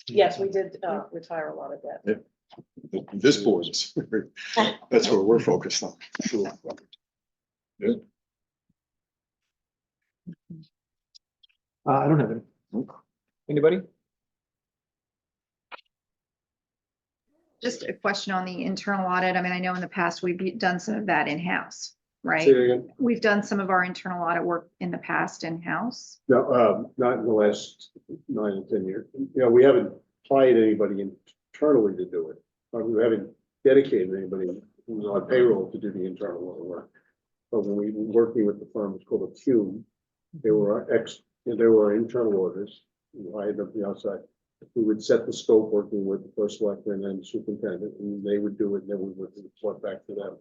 Yes, we did retire a lot of debt. This board is, that's what we're focused on. Sure. Good. I don't have any. Anybody? Just a question on the internal audit. I mean, I know in the past we've done some of that in-house, right? Say it again. We've done some of our internal audit work in the past in-house. No, not in the last 9 or 10 years. We haven't hired anybody internally to do it. We haven't dedicated anybody who's on payroll to do the internal work. But when we were working with the firm, it's called a Q. They were our internal auditors. We hired them from the outside. We would set the scope working with the first selectman and then superintendent, and they would do it, and then we would report back to them.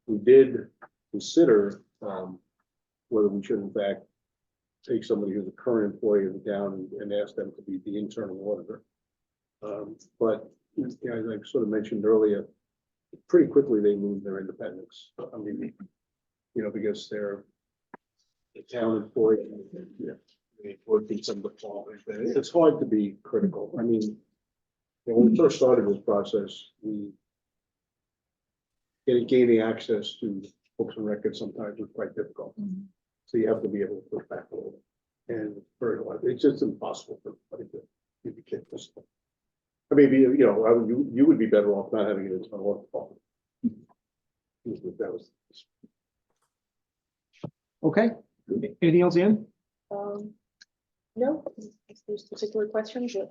We did consider whether we should in fact take somebody who's a current employee of the town and ask them to be the internal auditor. But as I sort of mentioned earlier, pretty quickly they lose their independence. I mean, because they're the town employee. They work in some of the qualities. It's hard to be critical. I mean, when we first started this process, gaining access to books and records sometimes was quite difficult. So you have to be able to push back a little. And it's very hard. It's just impossible for anybody to be this. I mean, you would be better off not having it as an audit. That was. Okay. Anything else, Ian? No, if there's particular questions, as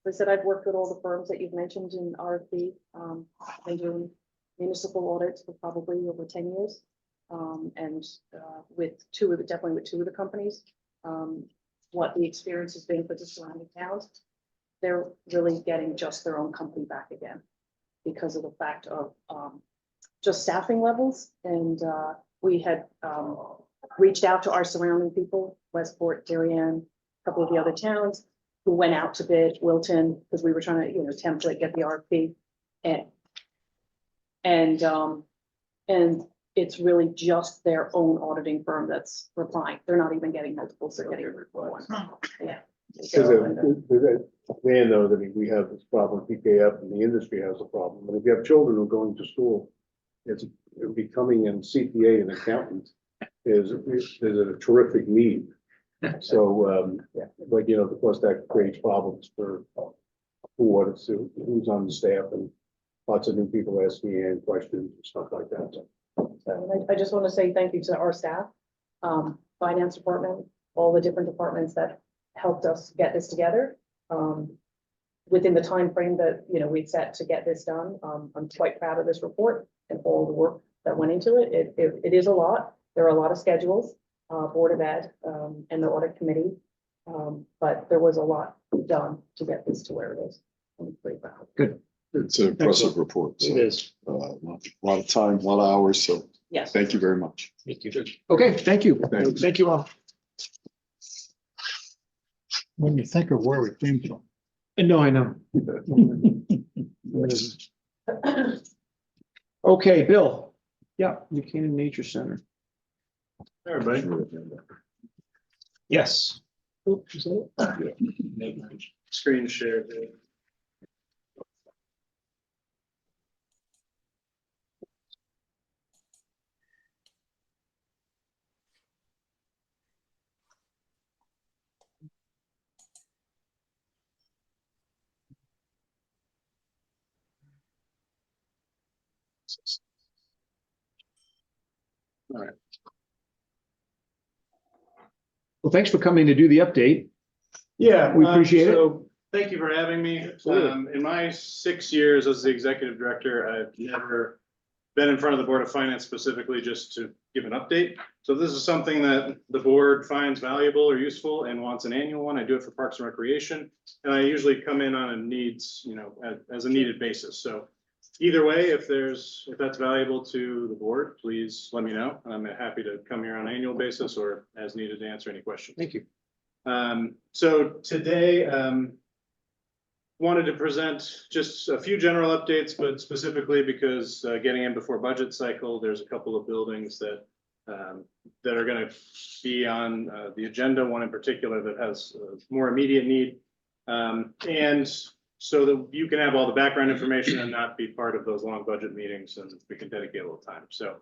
I said, I've worked with all the firms that you've mentioned in RFP. I've been doing municipal audits for probably over 10 years. And definitely with 2 of the companies, what the experience has been for the surrounding towns, they're really getting just their own company back again because of the fact of just staffing levels. And we had reached out to our surrounding people, Westport, Darien, a couple of the other towns who went out to bid, Wilton, because we were trying to, template, get the RFP. And it's really just their own auditing firm that's replying. They're not even getting multiples, they're getting one. Yeah. Man, though, that we have this problem, PKF and the industry has a problem, but if you have children who are going to school, it's becoming a CPA and accountant is a terrific need. So, but of course, that creates problems for who's on the staff, and lots of new people asking Ann questions and stuff like that. So I just want to say thank you to our staff, finance department, all the different departments that helped us get this together. Within the time frame that, we'd set to get this done. I'm quite proud of this report and all the work that went into it. It is a lot. There are a lot of schedules, Board of Ed, and the audit committee. But there was a lot done to get this to where it is. I'm pretty proud. Good. It's an impressive report. So, It is. a lot of time, a lot of hours. So Yes. thank you very much. Thank you. Okay, thank you. Thanks. Thank you all. When you think of where we came from. No, I know. Okay, Bill. Yeah, Buchanan Nature Center. Everybody. Yes. Screen share. Well, thanks for coming to do the update. Yeah. We appreciate it. So thank you for having me. Absolutely. In my 6 years as the executive director, I've never been in front of the Board of Finance specifically just to give an update. So this is something that the board finds valuable or useful and wants an annual one. I do it for Parks and Recreation. And I usually come in on a needs, as a needed basis. So either way, if that's valuable to the board, please let me know. I'm happy to come here on an annual basis or as needed to answer any questions. Thank you. So today, wanted to present just a few general updates, but specifically because getting in before budget cycle, there's a couple of buildings that are going to be on the agenda, one in particular that has more immediate need. And so that you can have all the background information and not be part of those long budget meetings, and we can dedicate a little time. So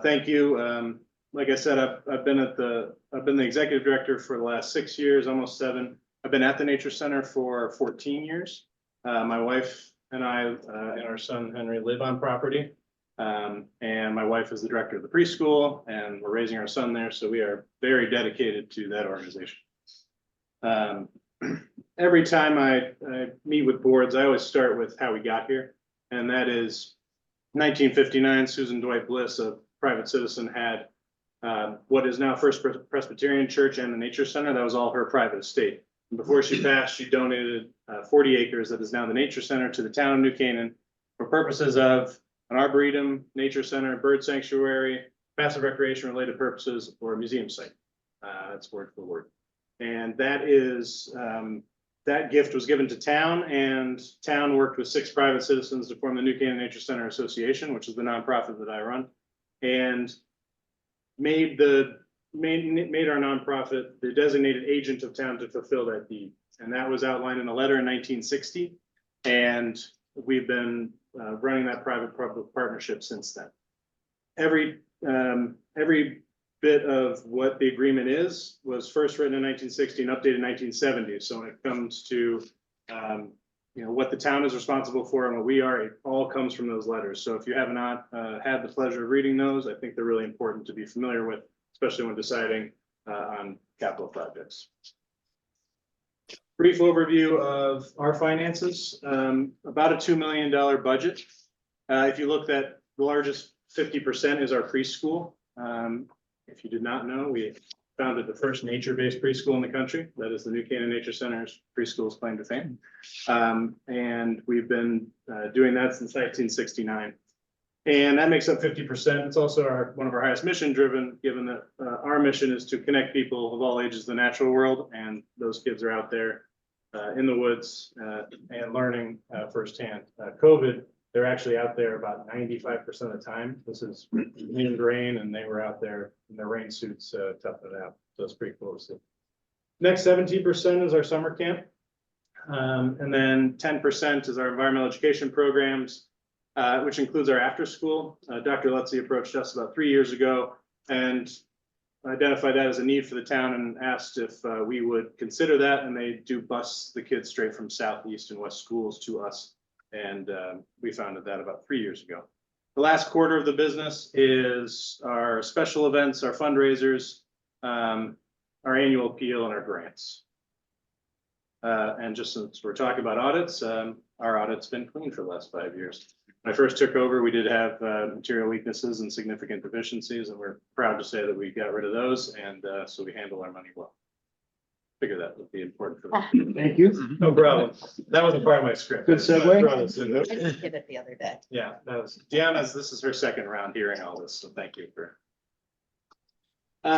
thank you. Like I said, I've been the executive director for the last 6 years, almost 7. I've been at the Nature Center for 14 years. My wife and I and our son Henry live on property. And my wife is the director of the preschool, and we're raising our son there. So we are very dedicated to that organization. Every time I meet with boards, I always start with how we got here. And that is 1959, Susan Dwight Bliss, a private citizen, had what is now First Presbyterian Church and the Nature Center. That was all her private estate. And before she passed, she donated 40 acres that is now the Nature Center to the town of New Canaan for purposes of an arboretum, nature center, bird sanctuary, passive recreation related purposes, or a museum site. That's word for word. And that is, that gift was given to town, and town worked with 6 private citizens to form the New Canaan Nature Center Association, which is the nonprofit that I run, and made our nonprofit the designated agent of town to fulfill that deed. And that was outlined in a letter in 1960. And we've been running that private-public partnership since then. Every bit of what the agreement is was first written in 1960 and updated in 1970. So when it comes to what the town is responsible for and what we are, it all comes from those letters. So if you have not had the pleasure of reading those, I think they're really important to be familiar with, especially when deciding on capital projects. Brief overview of our finances, about a $2 million budget. If you look at the largest 50% is our preschool. If you did not know, we founded the first nature-based preschool in the country. That is the New Canaan Nature Center's preschool's claim to fame. And we've been doing that since 1969. And that makes up 50%. It's also one of our highest mission driven, given that our mission is to connect people of all ages to the natural world. And those kids are out there in the woods and learning firsthand. COVID, they're actually out there about 95% of the time. This is wind, rain, and they were out there in their rain suits toughing it out. So it's pretty cool to see. Next 17% is our summer camp. And then 10% is our environmental education programs, which includes our after school. Dr. Lutzy approached us about 3 years ago and identified that as a need for the town and asked if we would consider that. And they do bus the kids straight from Southeast and West schools to us. And we founded that about 3 years ago. The last quarter of the business is our special events, our fundraisers, our annual appeal, and our grants. And just since we're talking about audits, our audit's been clean for the last 5 years. When I first took over, we did have material weaknesses and significant deficiencies, and we're proud to say that we got rid of those, and so we handle our money well. Figure that would be important for them. Thank you. No problem. That wasn't part of my script. Good segue. I brought this in. I just did it the other day. Yeah, that was Deanna's. This is her second round hearing all this, so thank you for.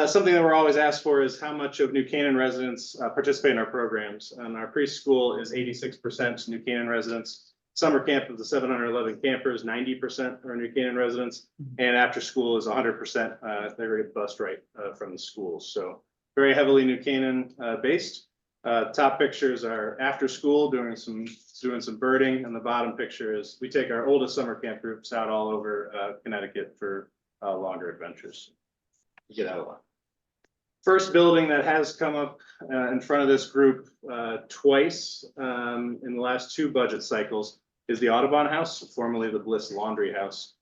Something that we're always asked for is how much of New Canaan residents participate in our programs. And our preschool is 86% New Canaan residents. Summer camp of the 711 campers, 90% are New Canaan residents. And after school is 100%. They get bused right from the schools. So very heavily New Canaan based. Top pictures are after school doing some birding, and the bottom picture is we take our oldest summer camp groups out all over Connecticut for longer adventures. Get out a lot. First building that has come up in front of this group twice in the last 2 budget cycles is the Audubon House, formerly the Bliss Laundry House.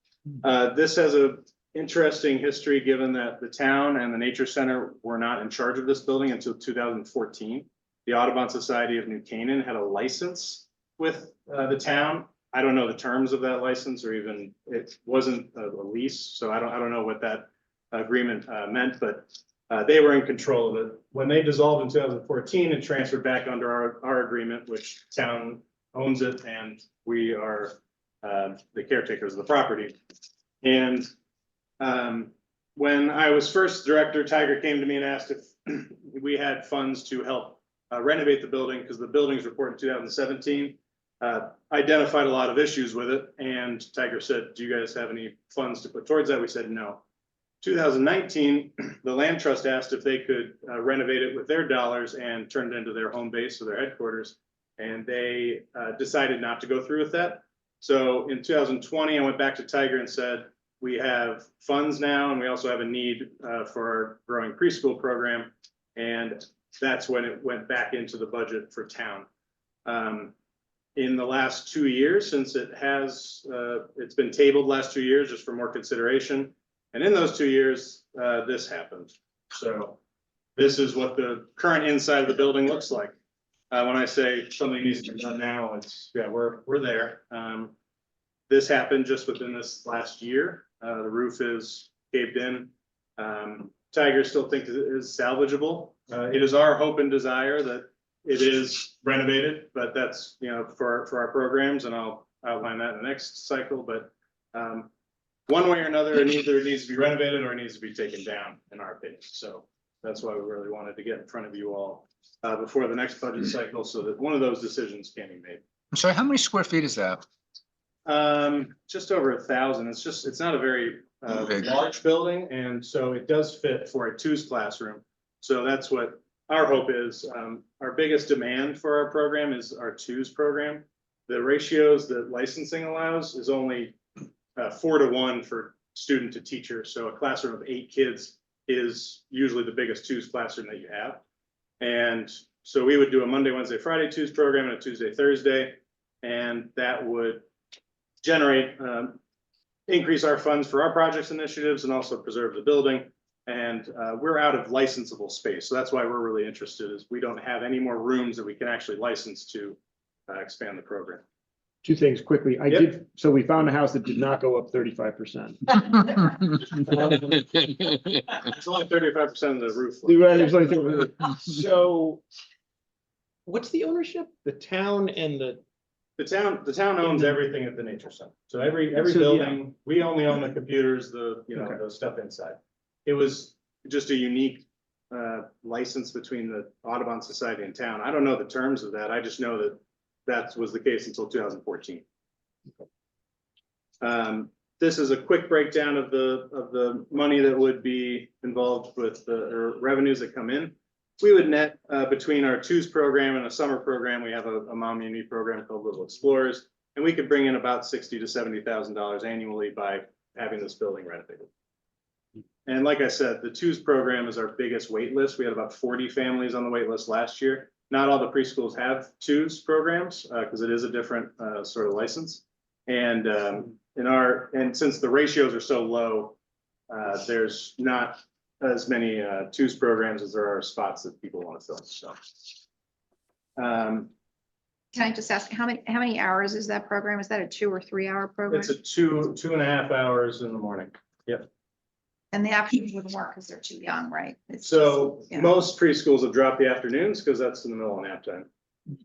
This has a interesting history given that the town and the Nature Center were not in charge of this building until 2014. The Audubon Society of New Canaan had a license with the town. I don't know the terms of that license, or even it wasn't a lease, so I don't know what that agreement meant, but they were in control of it. When they dissolved in 2014 and transferred back under our agreement, which town owns it, and we are the caretakers of the property. And when I was first director, Tiger came to me and asked if we had funds to help renovate the building, because the building's report in 2017 identified a lot of issues with it. And Tiger said, do you guys have any funds to put towards that? We said no. 2019, the land trust asked if they could renovate it with their dollars and turn it into their home base or their headquarters. And they decided not to go through with that. So in 2020, I went back to Tiger and said, we have funds now, and we also have a need for our growing preschool program. And that's when it went back into the budget for town. In the last 2 years, since it's been tabled last 2 years just for more consideration. And in those 2 years, this happened. So this is what the current inside of the building looks like. When I say something needs to be done now, it's, yeah, we're there. This happened just within this last year. The roof is caved in. Tiger still thinks it is salvageable. It is our hope and desire that it is renovated, but that's, for our programs, and I'll outline that in the next cycle. But one way or another, it either needs to be renovated or it needs to be taken down, in our opinion. So that's why we really wanted to get in front of you all before the next budget cycle, so that one of those decisions can be made. I'm sorry, how many square feet is that? Just over 1,000. It's not a very Big. large building, and so it does fit for a twos classroom. So that's what our hope is. Our biggest demand for our program is our twos program. The ratios that licensing allows is only 4-to-1 for student to teacher. So a classroom of 8 kids is usually the biggest twos classroom that you have. And so we would do a Monday, Wednesday, Friday twos program and a Tuesday, Thursday, and that would generate, increase our funds for our projects initiatives and also preserve the building. And we're out of licensable space. So that's why we're really interested, is we don't have any more rooms that we can actually license to expand the program. 2 things quickly. Yep. So we found a house that did not go up 35%. It's only 35% of the roof. So what's the ownership? The town and the The town owns everything at the nature center. So every So, yeah. building, we only own the computers, the stuff inside. It was just a unique license between the Audubon Society and town. I don't know the terms of that. I just know that that was the case until 2014. This is a quick breakdown of the money that would be involved with the revenues that come in. We would net between our TWOS program and a summer program. We have a Mom and Me program called Little Explorers, and we could bring in about $60,000 to $70,000 annually by having this building renovated. And like I said, the TWOS program is our biggest wait list. We had about 40 families on the wait list last year. Not all the preschools have TWOS programs because it is a different sort of license. And since the ratios are so low, there's not as many TWOS programs as there are spots that people want to fill. So, Can I just ask, how many hours is that program? Is that a 2 or 3 hour program? it's a 2.5 hours in the morning. Yep. And the afternoons wouldn't work because they're too young, right? It's So just, yeah. most preschools have dropped the afternoons because that's in the middle of nap time.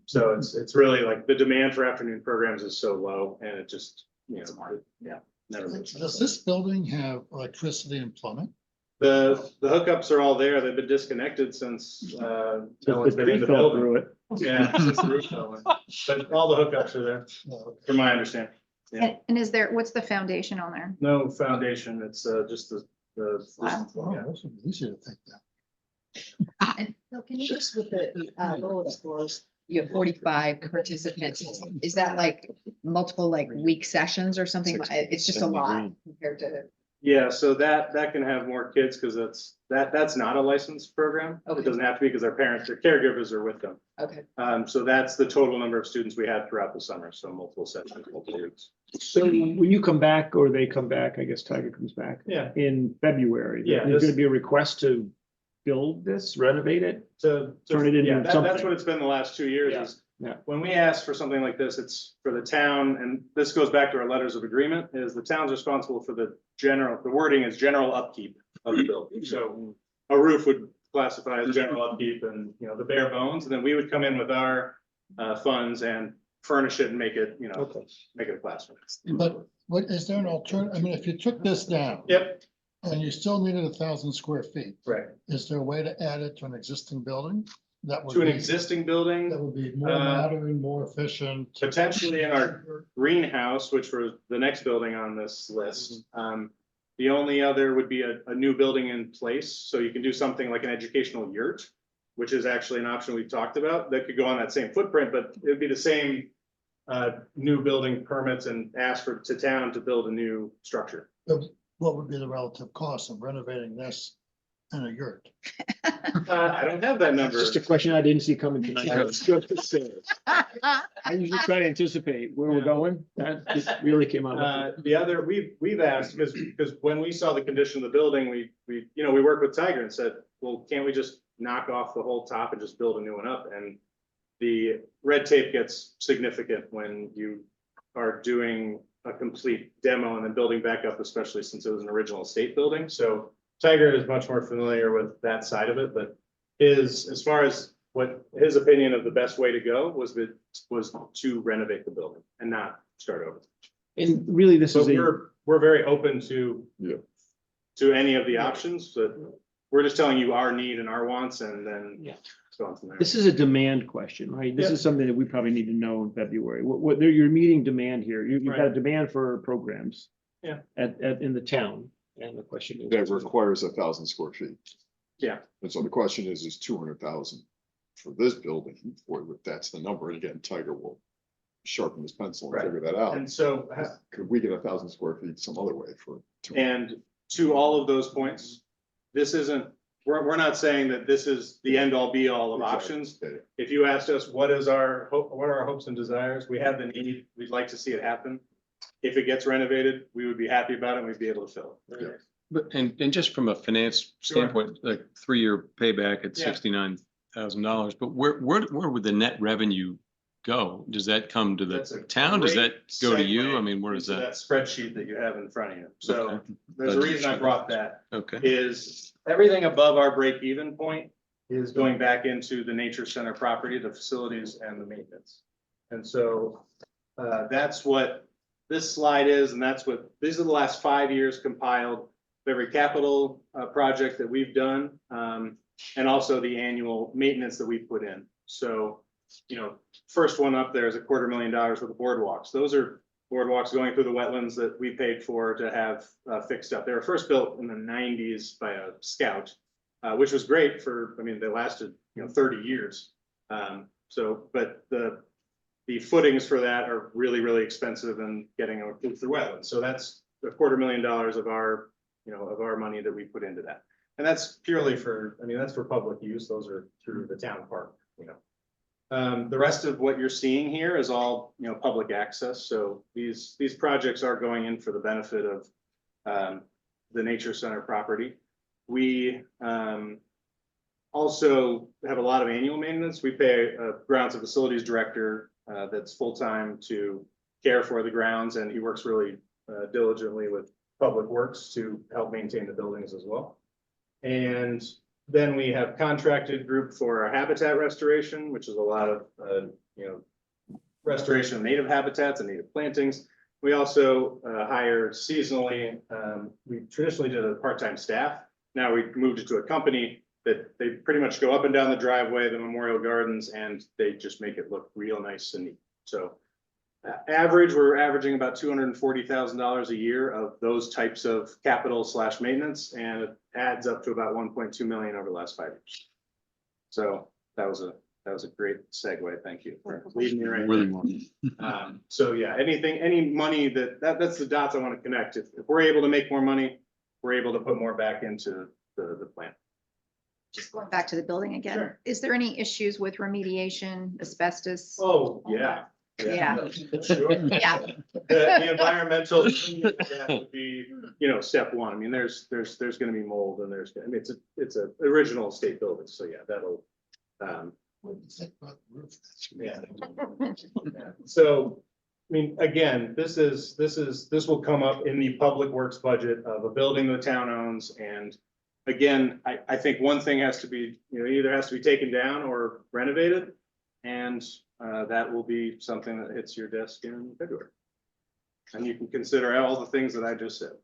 So it's really like the demand for afternoon programs is so low and it just, never makes sense. Does this building have electricity and plumbing? The hookups are all there. They've been disconnected since no one's been in the fell building. through it. Yeah, since the roof fell in. But all the hookups are there, from my understanding. Yeah. And is there, what's the foundation on there? No foundation. It's just the. Wow. Oh, Yeah. this would be easier to think that. And Phil, can you just with the Little Explorers, you have 45 participants. Is that like multiple like week sessions or something? It's just a lot compared to. Yeah, so that can have more kids because that's not a licensed program. It Okay. doesn't have to be because their caregivers are with them. Okay. So that's the total number of students we had throughout the summer. So multiple sessions, multiple groups. So when you come back, or they come back, I guess Tiger comes back Yeah. in February. Yeah, There's this- gonna be a request to build this, renovate it? To Turn it into yeah, that's something. what it's been the last 2 years Yeah, is. yeah. When we ask for something like this, it's for the town, and this goes back to our letters of agreement, is the town's responsible for the wording is general upkeep of the building. So a roof would classify as general upkeep and, the bare bones, and then we would come in with our funds and furnish it and make it, Okay. make it a classroom. But what, is there an alternative? I mean, if you took this down. Yep. And you still needed 1,000 square feet, Right. is there a way to add it to an existing building? That To would an be, existing building. that would be more Uh, modern, more efficient. Potentially in our greenhouse, which was the next building on this list. The only other would be a new building in place, so you can do something like an educational yurt, which is actually an option we've talked about, that could go on that same footprint, but it'd be the same new building permits and ask to town to build a new structure. What would be the relative cost of renovating this and a yurt? I don't have that number. Just a question I didn't see coming tonight. Yeah. I usually try to anticipate where we're going. That just really came out. The other, we've asked, because when we saw the condition of the building, we worked with Tiger and said, well, can't we just knock off the whole top and just build a new one up? And the red tape gets significant when you are doing a complete demo and then building back up, especially since it was an original estate building. So Tiger is much more familiar with that side of it, but as far as what his opinion of the best way to go was to renovate the building and not start over. And really, this is But a, we're very open to Yeah. any of the options, but we're just telling you our need and our wants and then Yeah. go on from there. this is a demand question, right? This Yeah. is something that we probably need to know in February. You're meeting demand here. You've got a Right. demand for programs. Yeah. In the town. And the question is. That requires 1,000 square feet. Yeah. And so the question is 200,000 for this building, or if that's the number, and again, Tiger will sharpen his pencil and Right. figure that out. And so, Could we get 1,000 square feet some other way for? and to all of those points, this isn't, we're not saying that this is the end all be all of options. Okay. If you asked us, what are our hopes and desires? We have the need, we'd like to see it happen. If it gets renovated, we would be happy about it and we'd be able to fill it. Yeah. But, and just from a finance Sure. standpoint, like 3-year payback at Yeah. $69,000, but where would the net revenue go? Does that come to the That's a town? Does that great go to you? segue I mean, where does into that? spreadsheet that you have in front of you. So Okay. there's a reason I brought that. Okay, Is everything above our break-even point is going back into the nature center property, the facilities and the maintenance. And so that's what this slide is, and that's what, these are the last 5 years compiled of every capital project that we've done, and also the annual maintenance that we put in. So, you know, first one up there is $250,000 for the boardwalks. Those are boardwalks going through the wetlands that we paid for to have fixed up. They were first built in the 90s by a scout, which was great for, I mean, they lasted, 30 years. But the footings for that are really, really expensive and getting through the wetlands. So that's $250,000 of our, of our money that we put into that. And that's purely for, I mean, that's for public use. Those are through the town park, The rest of what you're seeing here is all, public access. So these projects are going in for the benefit of the Nature Center property. We also have a lot of annual maintenance. We pay a grounds and facilities director that's full-time to care for the grounds, and he works really diligently with Public Works to help maintain the buildings as well. And then we have contracted group for our habitat restoration, which is a lot of, restoration of native habitats and native plantings. We also hire seasonally. We traditionally did a part-time staff. Now we moved it to a company that they pretty much go up and down the driveway, the memorial gardens, and they just make it look real nice and neat. So we're averaging about $240,000 a year of those types of capital / maintenance, and it adds up to about 1.2 million over the last 5 years. So that was a great segue. Thank you for leading me right Really there. So yeah, any money that's the dots I want to connect. If we're able to make more money, we're able to put more back into the plant. Just going back to the building again, Sure. is there any issues with remediation, asbestos? Oh, yeah. Yeah. Sure. Yeah. The environmental that would be, step one. I mean, there's gonna be mold and it's a original estate building, so yeah, that'll, yeah. So, I mean, again, this will come up in the public works budget of a building the town owns. And again, I think one thing has to be, either has to be taken down or renovated. And that will be something that hits your desk in February. And you can consider all the things that I just said.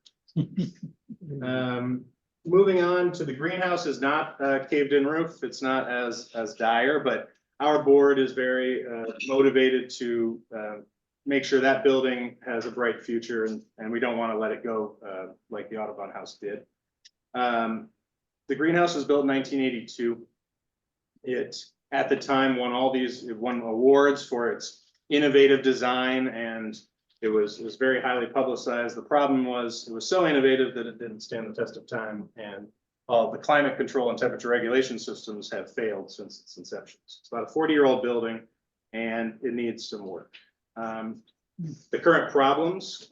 Moving on to the greenhouse is not a caved in roof. It's not as dire, but our board is very motivated to make sure that building has a bright future, and we don't want to let it go like the Audubon House did. The greenhouse was built in 1982. It, at the time, won awards for its innovative design, and it was very highly publicized. The problem was it was so innovative that it didn't stand the test of time, and all the climate control and temperature regulation systems have failed since its inception. So it's about a 40-year-old building, and it needs some work. The current problems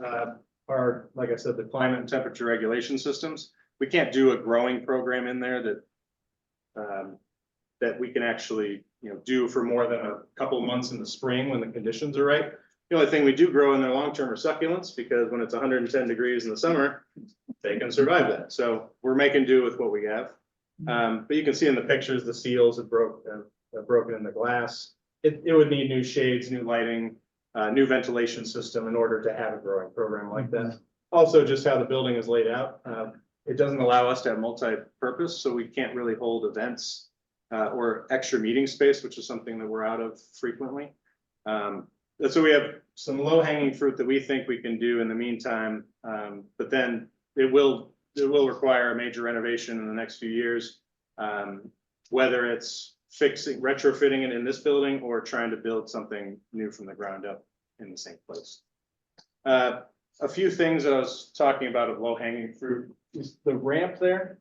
are, like I said, the climate and temperature regulation systems. We can't do a growing program in there that we can actually, do for more than a couple of months in the spring when the conditions are right. The only thing we do grow in there long-term are succulents, because when it's 110 degrees in the summer, they can survive that. So we're making do with what we have. But you can see in the pictures, the seals have broken in the glass. It would need new shades, new lighting, new ventilation system in order to have a growing program like that. Also, just how the building is laid out, it doesn't allow us to have multi-purpose, so we can't really hold events or extra meeting space, which is something that we're out of frequently. So we have some low-hanging fruit that we think we can do in the meantime, but then it will require a major renovation in the next few years, whether it's retrofitting it in this building or trying to build something new from the ground up in the same place. A few things that I was talking about of low-hanging fruit is the ramp there.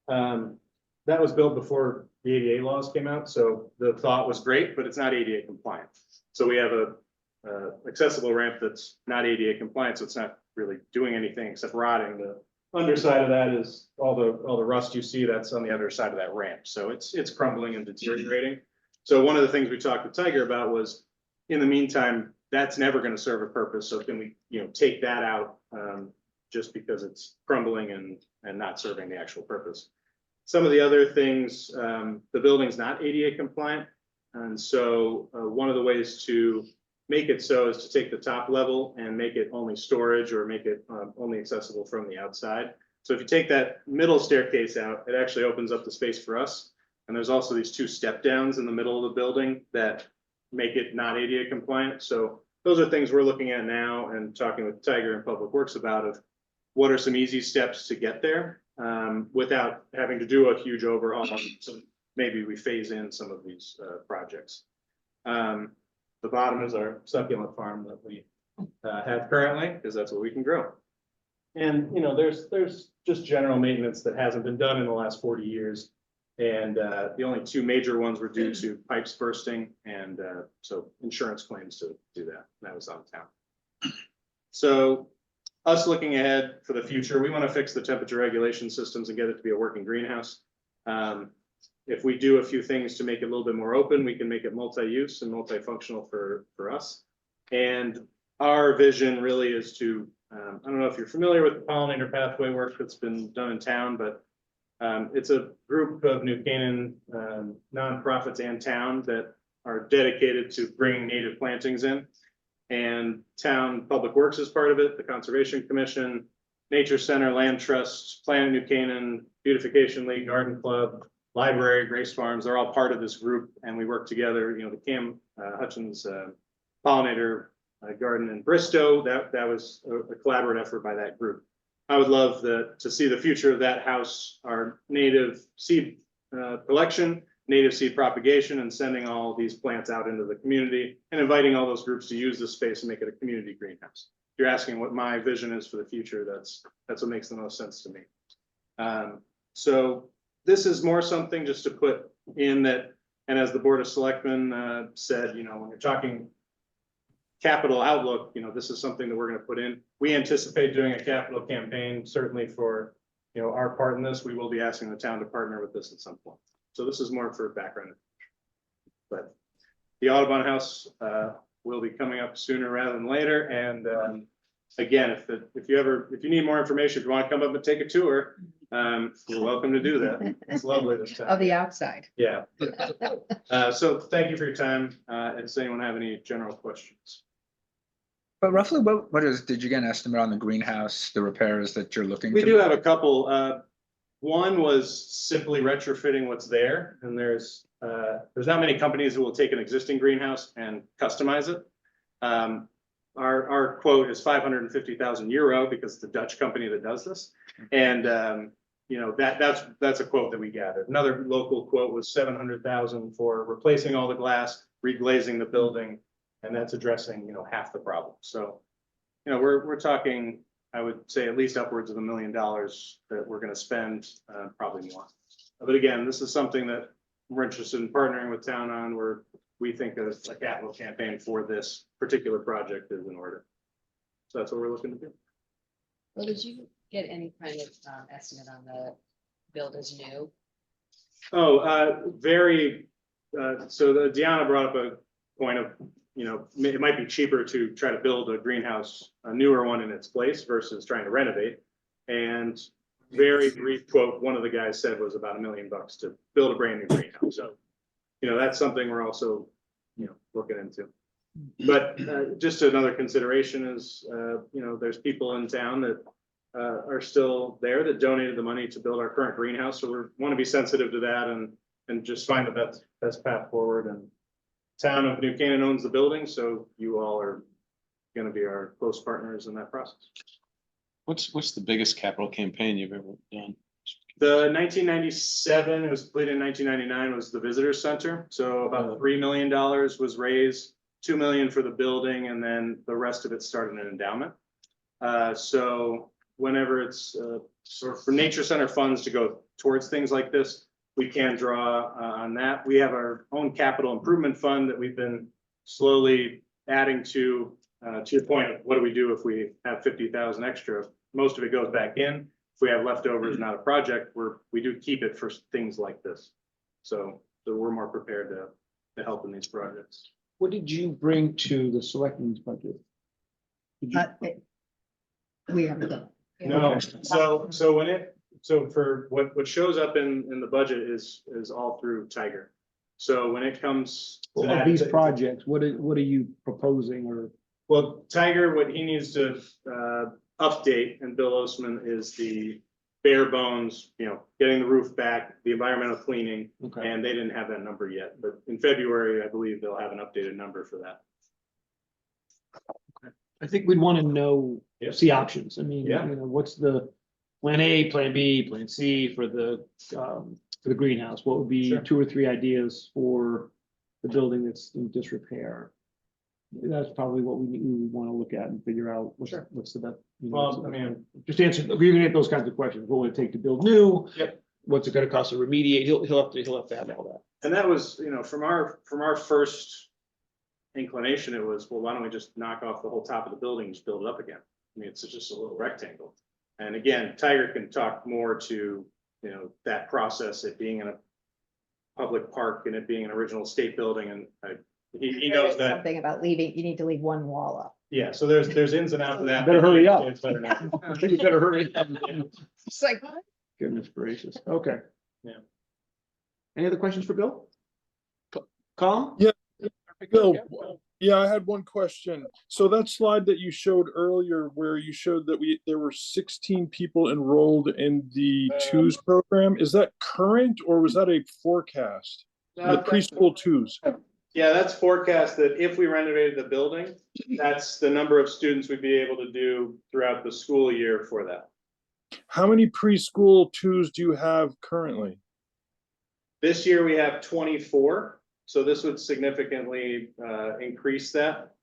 That was built before the ADA laws came out, so the thought was great, but it's not ADA compliant. So we have a accessible ramp that's not ADA compliant, so it's not really doing anything except rotting. The underside of that is all the rust you see, that's on the other side of that ramp. So it's crumbling and deteriorating. So one of the things we talked with Tiger about was, in the meantime, that's never going to serve a purpose. So can we, take that out just because it's crumbling and not serving the actual purpose. Some of the other things, the building's not ADA compliant. And so one of the ways to make it so as to take the top level and make it only storage or make it only accessible from the outside. So if you take that middle staircase out, it actually opens up the space for us. And there's also these 2 step downs in the middle of the building that make it not ADA compliant. So those are things we're looking at now and talking with Tiger and Public Works about of what are some easy steps to get there without having to do a huge overhaul. So maybe we phase in some of these projects. The bottom is our succulent farm that we have currently, because that's what we can grow. And, you know, there's just general maintenance that hasn't been done in the last 40 years. And the only 2 major ones were due to pipes bursting and so insurance claims to do that. And that was on town. So us looking ahead for the future, we want to fix the temperature regulation systems and get it to be a working greenhouse. If we do a few things to make it a little bit more open, we can make it multi-use and multifunctional for us. And our vision really is to, I don't know if you're familiar with the pollinator pathway work that's been done in town, but it's a group of New Canaan nonprofits and town that are dedicated to bringing native plantings in. And town Public Works is part of it, the Conservation Commission, Nature Center, Land Trust, Planet New Canaan, Beautification League, Garden Club, Library, Grace Farms, they're all part of this group, and we work together. You know, the Cam Hutchins pollinator garden in Bristow, that was a collaborative effort by that group. I would love to see the future of that house, our native seed collection, native seed propagation, and sending all these plants out into the community and inviting all those groups to use this space and make it a community greenhouse. If you're asking what my vision is for the future, that's what makes the most sense to me. So this is more something just to put in that, and as the Board of Selectmen said, you know, when you're talking capital outlook, you know, this is something that we're going to put in. We anticipate doing a capital campaign, certainly for, you know, our part in this. We will be asking the town to partner with this at some point. So this is more for background. But the Audubon House will be coming up sooner rather than later. And again, if you need more information, if you want to come up and take a tour, you're welcome to do that. It's lovely this time. Of the outside. Yeah. So thank you for your time. Does anyone have any general questions? But roughly, did you get an estimate on the greenhouse, the repairs that you're looking to? We do have a couple. One was simply retrofitting what's there, and there's not many companies that will take an existing greenhouse and customize it. Our quote is 550,000 euro because it's a Dutch company that does this, and you know, that's a quote that we gathered. Another local quote was 700,000 for replacing all the glass, reglazing the building, and that's addressing, you know, half the problem. So, you know, we're talking, I would say, at least upwards of $1 million that we're going to spend, probably more. But again, this is something that we're interested in partnering with town on, where we think a capital campaign for this particular project is in order. So that's what we're looking to do. Well, did you get any kind of estimate on the build as new? Oh, very, so Deanna brought up a point of, you know, it might be cheaper to try to build a greenhouse, a newer one in its place versus trying to renovate. And very brief quote, one of the guys said was about $1 million to build a brand new greenhouse. So, you know, that's something we're also, you know, looking into. But just another consideration is, you know, there's people in town that are still there that donated the money to build our current greenhouse. So we want to be sensitive to that and just find the best path forward. And town of New Canaan owns the building, so you all are going to be our close partners in that process. What's the biggest capital campaign you've ever done? The 1997, it was completed in 1999, was the Visitor Center. So about $3 million was raised, $2 million for the building, and then the rest of it started an endowment. So whenever it's sort of for Nature Center funds to go towards things like this, we can draw on that. We have our own capital improvement fund that we've been slowly adding to your point of what do we do if we have 50,000 extra? Most of it goes back in. If we have leftovers, not a project, we do keep it for things like this. So we're more prepared to help in these projects. What did you bring to the selectmen's budget? We haven't done. No, so for what shows up in the budget is all through Tiger. So when it comes to Of that, these projects, what are you proposing or? well, Tiger, what he needs to update, and Bill Osman, is the bare bones, getting the roof back, the environmental cleaning, Okay. and they didn't have that number yet, but in February, I believe they'll have an updated number for that. I think we'd want to know, see options. I mean, Yeah. what's the plan A, plan B, plan C for the greenhouse? What would be Sure. 2 or 3 ideas for the building that's in disrepair? That's probably what we want to look at and figure out Sure. what's the best. Well, I mean, Just answer, you're gonna get those kinds of questions. What would it take to build new? Yep. What's it gonna cost to remediate? He'll have to have all that. and that was, from our first inclination, it was, well, why don't we just knock off the whole top of the building and just build it up again? I mean, it's just a little rectangle. And again, Tiger can talk more to, that process, it being in a public park and it being an original state building, and he knows that. Something about leaving, you need to leave one wall up. Yeah, so there's ins and outs of that. Better hurry up. It's better now. I think you better hurry up. It's like, Goodness gracious. Okay. Yeah. Any other questions for Bill? Colin? Yeah. Bill, yeah, I had one question. So that slide that you showed earlier where you showed that there were 16 people enrolled in the twos program, is that current or was that a forecast? The preschool twos? Yeah, that's forecast that if we renovated the building, that's the number of students we'd be able to do throughout the school year for that. How many preschool twos do you have currently? This year we have 24, so this would significantly increase that.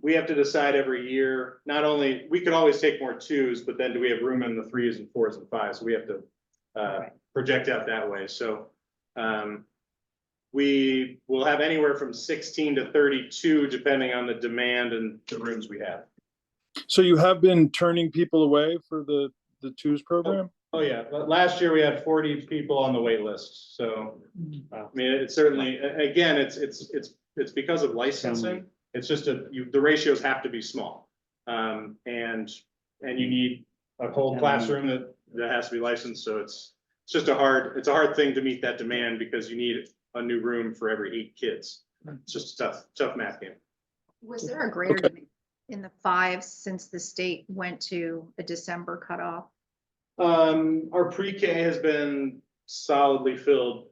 We have to decide every year, not only, we could always take more twos, but then do we have room in the 3s and 4s and 5s? So we have to project out that way. So we will have anywhere from 16 to 32, depending on the demand and the rooms we have. So you have been turning people away for the twos program? Oh, yeah, but last year we had 40 people on the wait list, so, I mean, it's certainly, again, it's because of licensing. It's just the ratios have to be small. And you need a whole classroom that has to be licensed, so it's just a hard thing to meet that demand because you need a new room for every 8 kids. It's just a tough math game. was there a greater demand in the 5s since the state went to a December cutoff? Our pre-K has been solidly filled,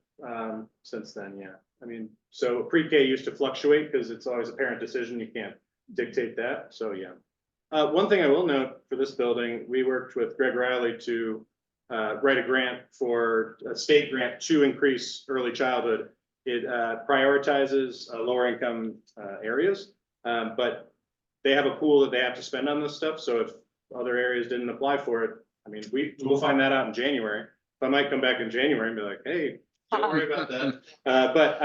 since then, yeah. I mean, so pre-K used to fluctuate because it's always a parent decision. You can't dictate that, so yeah. One thing I will note for this building, we worked with Greg Riley to write a grant for a state grant to increase early childhood. It prioritizes lower income areas, but they have a pool that they have to spend on this stuff. So if other areas didn't apply for it, I mean, we'll find that out in January. I might come back in January and be like, hey, don't worry about that. But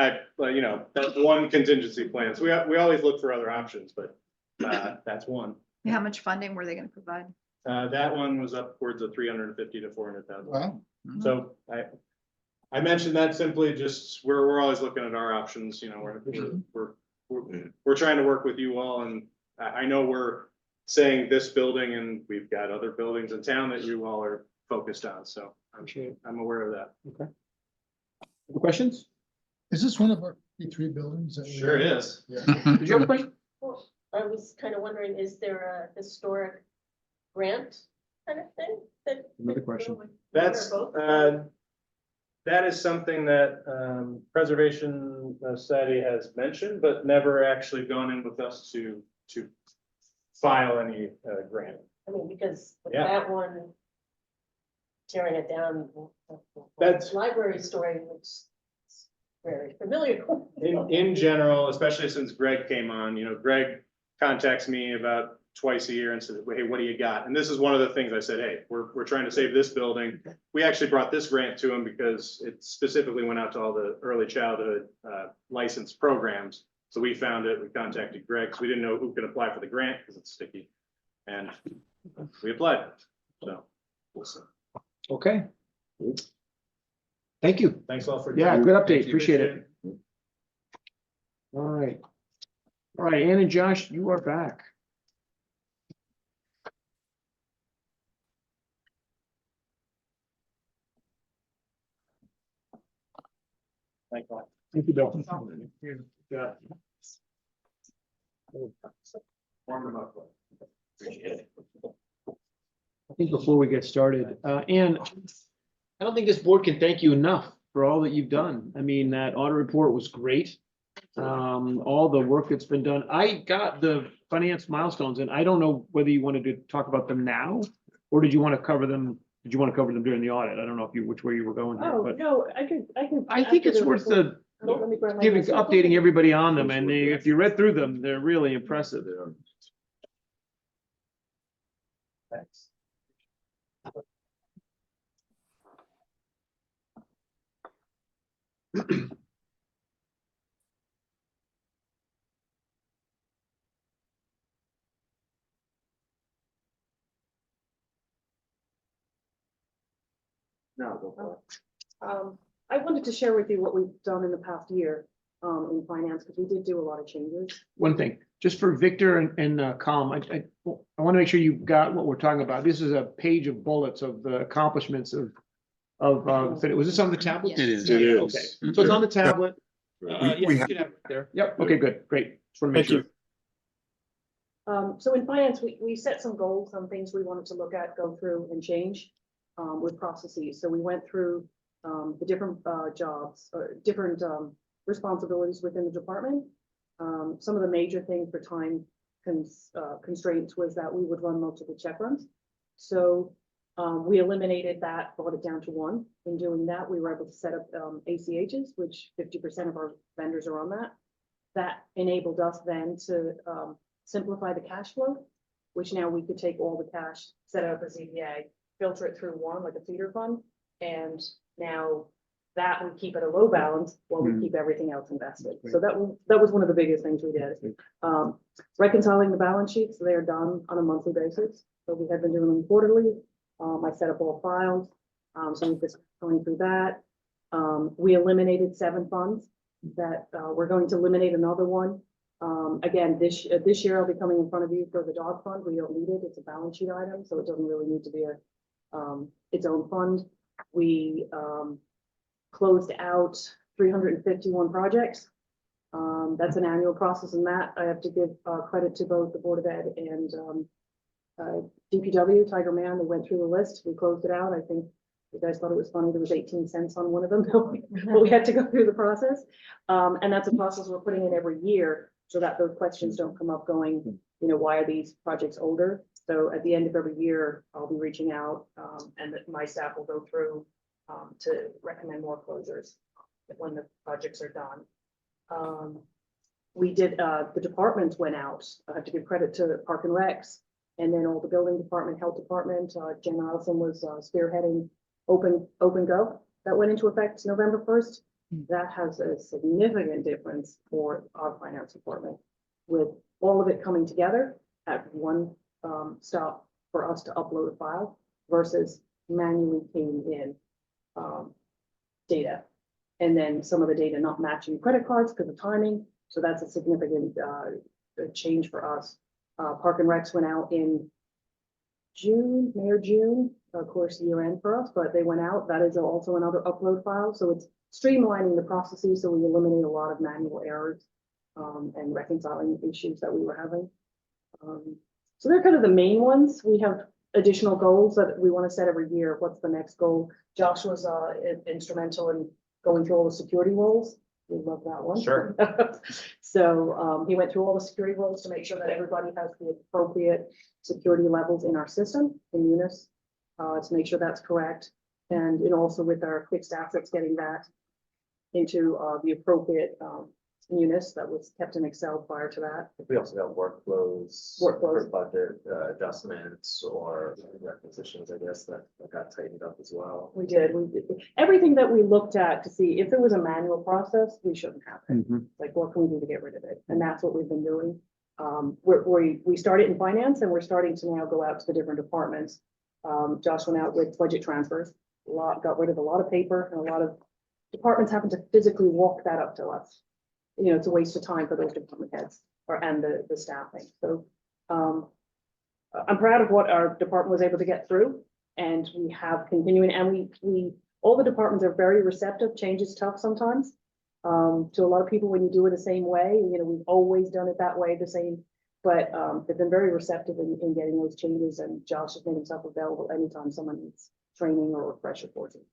that's one contingency plan. So we always look for other options, but that's one. How much funding were they gonna provide? That one was upwards of 350 to 400,000. Wow. So I mentioned that simply just, we're always looking at our options, we're trying to work with you all, and I know we're saying this building and we've got other buildings in town that you all are focused on, so I'm aware of that. Okay. Any questions? Is this one of our three buildings? that we Sure have? is. Yeah. Did you have a question? Well, I was kind of wondering, is there a historic grant kind of thing that? Another question. That's, that is something that Preservation Society has mentioned, but never actually gone in with us to file any grant. I mean, because with Yeah. that one, tearing it down, That's- library story, which is very familiar. In general, especially since Greg came on, Greg contacts me about twice a year and says, hey, what do you got? And this is one of the things I said, hey, we're trying to save this building. We actually brought this grant to him because it specifically went out to all the early childhood licensed programs. So we found it, we contacted Greg, because we didn't know who could apply for the grant because it's sticky. And we applied, so we'll see. Okay. Thank you. Thanks all for. Yeah, good update. Thank you. Appreciate it. All right. All right, Ann and Josh, you are back. Thank you, Bill. Yeah. I think before we get started, Ann, I don't think this board can thank you enough for all that you've done. I mean, that audit report was great. All the work that's been done. I got the finance milestones and I don't know whether you wanted to talk about them now or did you want to cover them? Did you want to cover them during the audit? I don't know if you, which way you were going here, Oh, but no, I can. I think it's worth the Let me grab my giving, notes. updating everybody on them and they, if you read through them, they're really impressive. Thanks. No, go for it. I wanted to share with you what we've done in the past year, in finance, because we did do a lot of changes. One thing, just for Victor and Colm, I want to make sure you got what we're talking about. This is a page of bullets of the accomplishments of, was this on the tablet? Yes. It is. It is. Okay, so it's on the tablet. Yeah, We you have- should have it there. Yep, okay, good, great. Just want to make Thank sure. you. So in finance, we set some goals, some things we wanted to look at, go through and change, with processes. So we went through, the different, jobs, different, responsibilities within the department. Some of the major things for time constraints was that we would run multiple check runs. So, we eliminated that, brought it down to one. In doing that, we were able to set up, ACHs, which 50% of our vendors are on that. That enabled us then to, simplify the cash flow, which now we could take all the cash, set it up as EVA, filter it through one, like a feeder fund. And now that we keep at a low balance while we keep everything else invested. So that was one of the biggest things we did. Reconciling the balance sheets, they're done on a monthly basis. So we had been doing them quarterly. I set up all files. So we're just going through that. We eliminated 7 funds that, we're going to eliminate another one. Again, this year I'll be coming in front of you for the dog fund. We don't need it. It's a balance sheet item, so it doesn't really need to be its own fund. We closed out 351 projects. That's an annual process, and that I have to give credit to both the Board of Ed and DPW, Tiger Man. They went through the list. We closed it out. I think you guys thought it was funny. There was 18 cents on one of them, but we had to go through the process. And that's a process we're putting in every year so that those questions don't come up going, you know, why are these projects older? So at the end of every year, I'll be reaching out, and my staff will go through to recommend more closures when the projects are done. We did, the departments went out. I have to give credit to Park and Recs, and then all the building department, health department. Jen Allison was spearheading Open Go. That went into effect November 1st. That has a significant difference for our finance department, with all of it coming together at one stop for us to upload a file versus manually keying in data. And then some of the data not matching credit cards because of timing. So that's a significant change for us. Park and Recs went out in June, May or June, of course, year end for us, but they went out. That is also another upload file. So it's streamlining the processes. So we eliminate a lot of manual errors and reconciling issues that we were having. So they're kind of the main ones. We have additional goals that we want to set every year. What's the next goal? Josh was instrumental in going through all the security roles. We love that one. Sure. So he went through all the security roles to make sure that everybody has the appropriate security levels in our system, in Munis, to make sure that's correct. And also with our fixed assets, getting that into the appropriate Munis that was kept in Excel prior to that. We also got workflows. Workflows. For budget adjustments or requisitions, I guess, that got tightened up as well. We did. Everything that we looked at to see if it was a manual process, we shouldn't have it. Like, what can we do to get rid of it? And that's what we've been doing. We started in finance and we're starting to now go out to the different departments. Josh went out with budget transfers, got rid of a lot of paper, and a lot of departments having to physically walk that up to us. You know, it's a waste of time for those department heads and the staffing. So I'm proud of what our department was able to get through, and we have continuing, and we all the departments are very receptive. Change is tough sometimes. To a lot of people, when you do it the same way, we've always done it that way, the same. But they've been very receptive in getting those changes, and Josh has made himself available anytime someone needs training or refresher courses.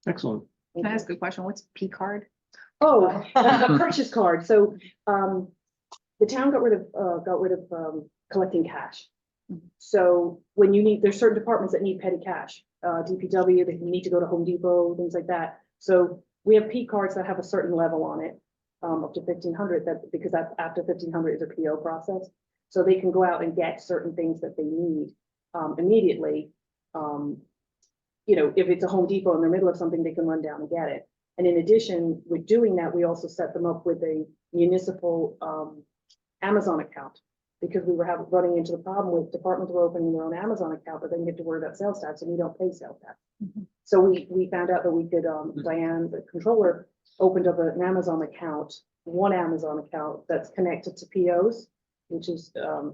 Excellent. Can I ask a question? What's P card? Oh, a purchase card. So the town got rid of collecting cash. So when you need, there's certain departments that need petty cash. DPW, they need to go to Home Depot, things like that. So we have P cards that have a certain level on it, up to 1,500, because that after 1,500 is a PO process. So they can go out and get certain things that they need immediately. If it's a Home Depot in the middle of something, they can run down and get it. And in addition, with doing that, we also set them up with a municipal Amazon account, because we were running into the problem with departments were opening their own Amazon account, but then you have to worry about sales tax, and we don't pay sales tax. So we found out that we could, Diane, the controller, opened up an Amazon account, one Amazon account that's connected to POs, which is a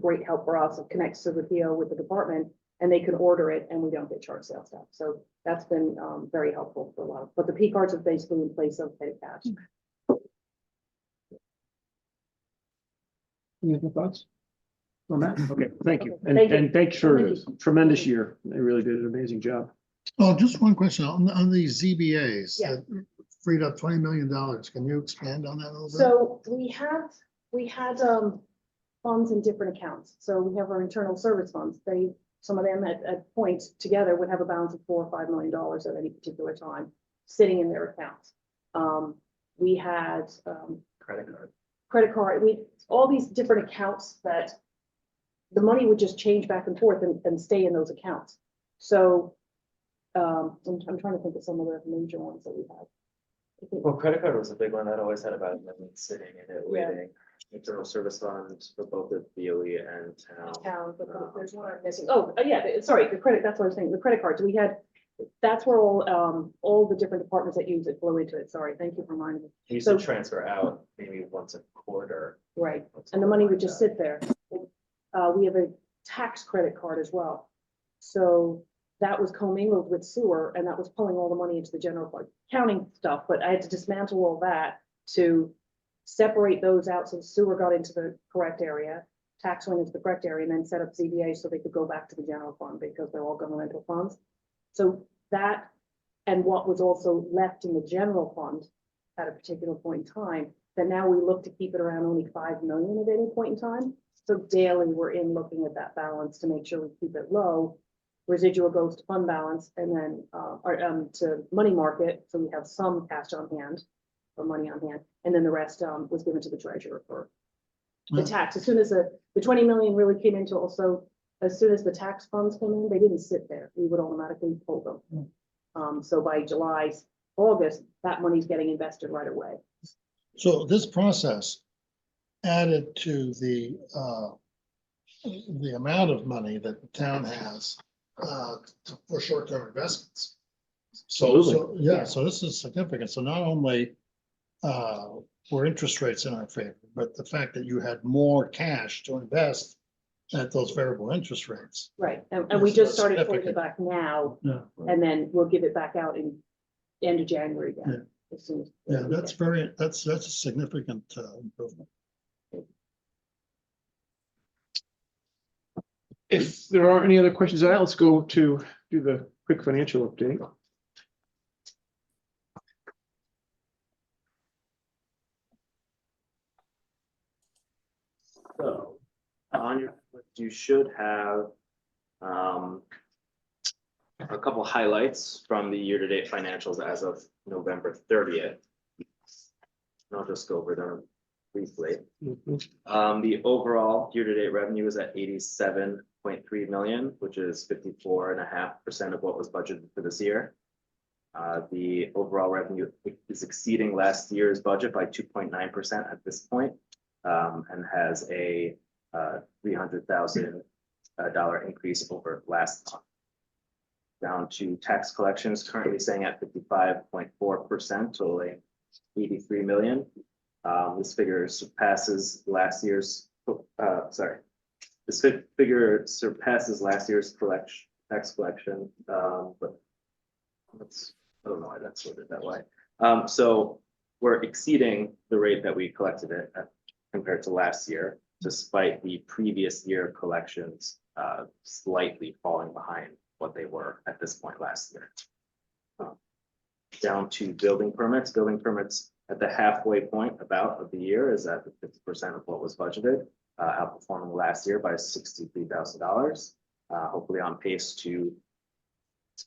great help for us. It connects to the PO with the department, and they can order it, and we don't get charged sales tax. So that's been very helpful for a lot of, but the P cards are basically in place of petty cash. Any other thoughts on that? Okay, thank you. Okay, thank you. And thanks for Thank a tremendous year. They really did an amazing job. Oh, just one question on these ZBAs Yeah. that freed up $20 million. Can you expand on that a little bit? So we had funds in different accounts. So we have our internal service funds. Some of them at points together would have a balance of $4 or $5 million at any particular time sitting in their accounts. We had credit card, all these different accounts that the money would just change back and forth and stay in those accounts. So I'm trying to think of some of the major ones that we had. Well, credit card was a big one that always had about $1 million sitting in it, Yeah. waiting. Internal service fund for both the BOE and town. But there's one I'm missing. Oh, yeah, sorry, the credit, that's what I was saying, the credit cards. That's where all the different departments that use it flow into it. Sorry, thank you for reminding me. You used So- to transfer out maybe once a quarter. Right, and the money would just sit there. We have a tax credit card as well. So that was commingled with sewer, and that was pulling all the money into the general fund, counting stuff, but I had to dismantle all that to separate those out, so sewer got into the correct area, tax went into the correct area, and then set up ZBA so they could go back to the general fund, because they're all governmental funds. So that, and what was also left in the general fund at a particular point in time, that now we look to keep it around only 5 million at any point in time. So daily, we're in looking at that balance to make sure we keep it low. Residual goes to fund balance, and then to money market, so we have some cash on hand, or money on hand, and then the rest was given to the treasurer for the tax. As soon as the 20 million really came into, also, as soon as the tax funds come in, they didn't sit there. We would automatically pull them. So by July, August, that money's getting invested right away. So this process added to the amount of money that the town has for short-term investments. So Yeah. so this is significant. So not only were interest rates in our favor, but the fact that you had more cash to invest at those variable interest rates. Right, and we Yes, just that's started pulling it significant. back now, Yeah. and then we'll give it back out in end of January again. As soon as. Yeah, that's a significant improvement. If there aren't any other questions, let's go to do the quick financial update. So, on your, you should have a couple highlights from the year-to-date financials as of November 30th. I'll just go over them briefly. The overall year-to-date revenue is at 87.3 million, which is 54.5% of what was budgeted for this year. The overall revenue is exceeding last year's budget by 2.9% at this point, and has a $300,000 increase over last month. Down to tax collections, currently staying at 55.4%, totaling 83 million. This figure surpasses last year's, this figure surpasses last year's tax collection, but let's I don't know why that's sorted that way. So we're exceeding the rate that we collected it at compared to last year, despite the previous year collections slightly falling behind what they were at this point last year. Down to building permits. Building permits at the halfway point about of the year is at 50% of what was budgeted, outperforming last year by $63,000. Hopefully on pace to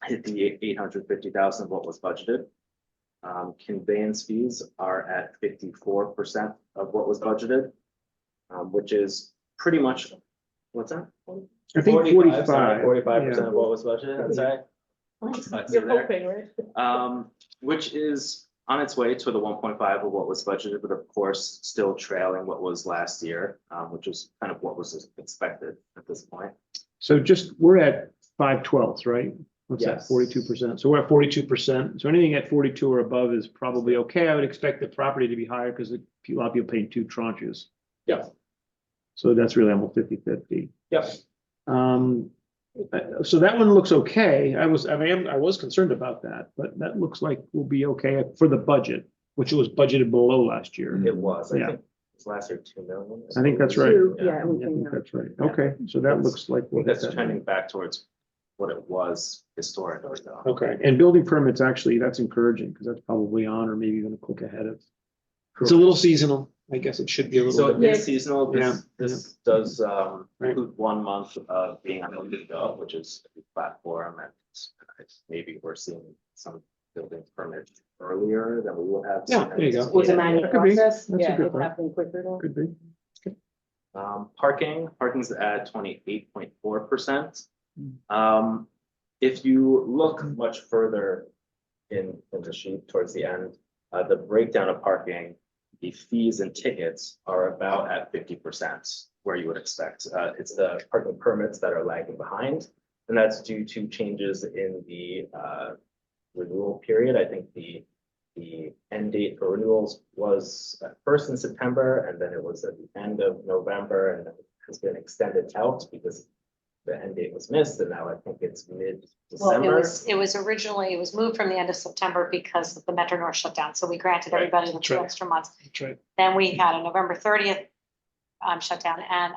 hit the 850,000 of what was budgeted. Conveyance fees are at 54% of what was budgeted, which is pretty much, what's that? I think 45. 45% of what was budgeted, that's right. You're hoping, right? Which is on its way to the 1.5 of what was budgeted, but of course, still trailing what was last year, which is kind of what was expected at this point. So just, we're at 5/12, right? What's that, Yes. 42%? So we're at 42%. So anything at 42 or above is probably okay. I would expect the property to be higher because a lot of people paying 2 tranches. Yeah. So that's really almost 50/50. Yep. So that one looks okay. I was concerned about that, but that looks like we'll be okay for the budget, which was budgeted below last year. It was, I Yeah. think, it was last year 2 million. I think that's right. Yeah, we I think can, that's right. Okay, so that looks like. I think that's trending back towards what it was historically though. Okay, and building permits, actually, that's encouraging, because that's probably on or maybe even a click ahead of. It's a little seasonal. I guess it should be a So little bit. it's seasonal, Yeah, this does Right. include 1 month of being on the go, which is a platform, and maybe we're seeing some building permits earlier than we will have. Yeah, there you go. Was a manual That could be. process? That's a Yeah, good it's point. happening quicker now. Could be. Parking's at 28.4%. If you look much further in the sheet towards the end, the breakdown of parking, the fees and tickets are about at 50% where you would expect. It's the parking permits that are lagging behind, and that's due to changes in the renewal period. I think the end date for renewals was at first in September, and then it was at the end of November, and it has been extended out because the end date was missed, and now I think it's Well, mid-December. it was originally, it was moved from the end of September because of the Metro North shutdown, so we granted everybody the That's 2 right. extra months. That's right. Then we had a November 30th shutdown and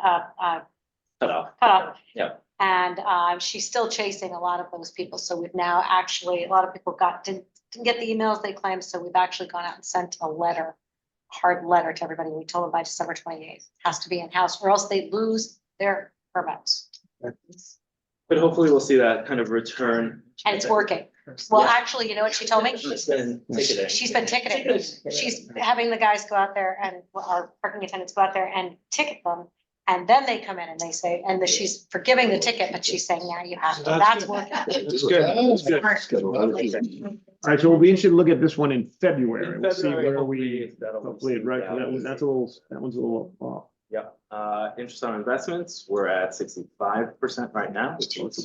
Cut off. cutoff. Yeah. And she's still chasing a lot of those people, so we've now actually, a lot of people didn't get the emails they claimed, so we've actually gone out and sent a letter, hard letter to everybody. We told them by December 28th, has to be in-house, or else they lose their permits. But hopefully we'll see that kind of return. And it's working. Well, Yeah. actually, you know what she told me? She's been ticketing. She's been ticketing. She's having the guys go out there and our parking attendants go out there and ticket them. And then they come in and they say, she's forgiving the ticket, but she's saying, now you have to. That's working. That's good. That's good. All right, so we'll be interested to look at this one in February. We'll see February, where we, hopefully that'll hopefully, right, that one's a little off. Yep, interest on investments, we're at 65% right now, which is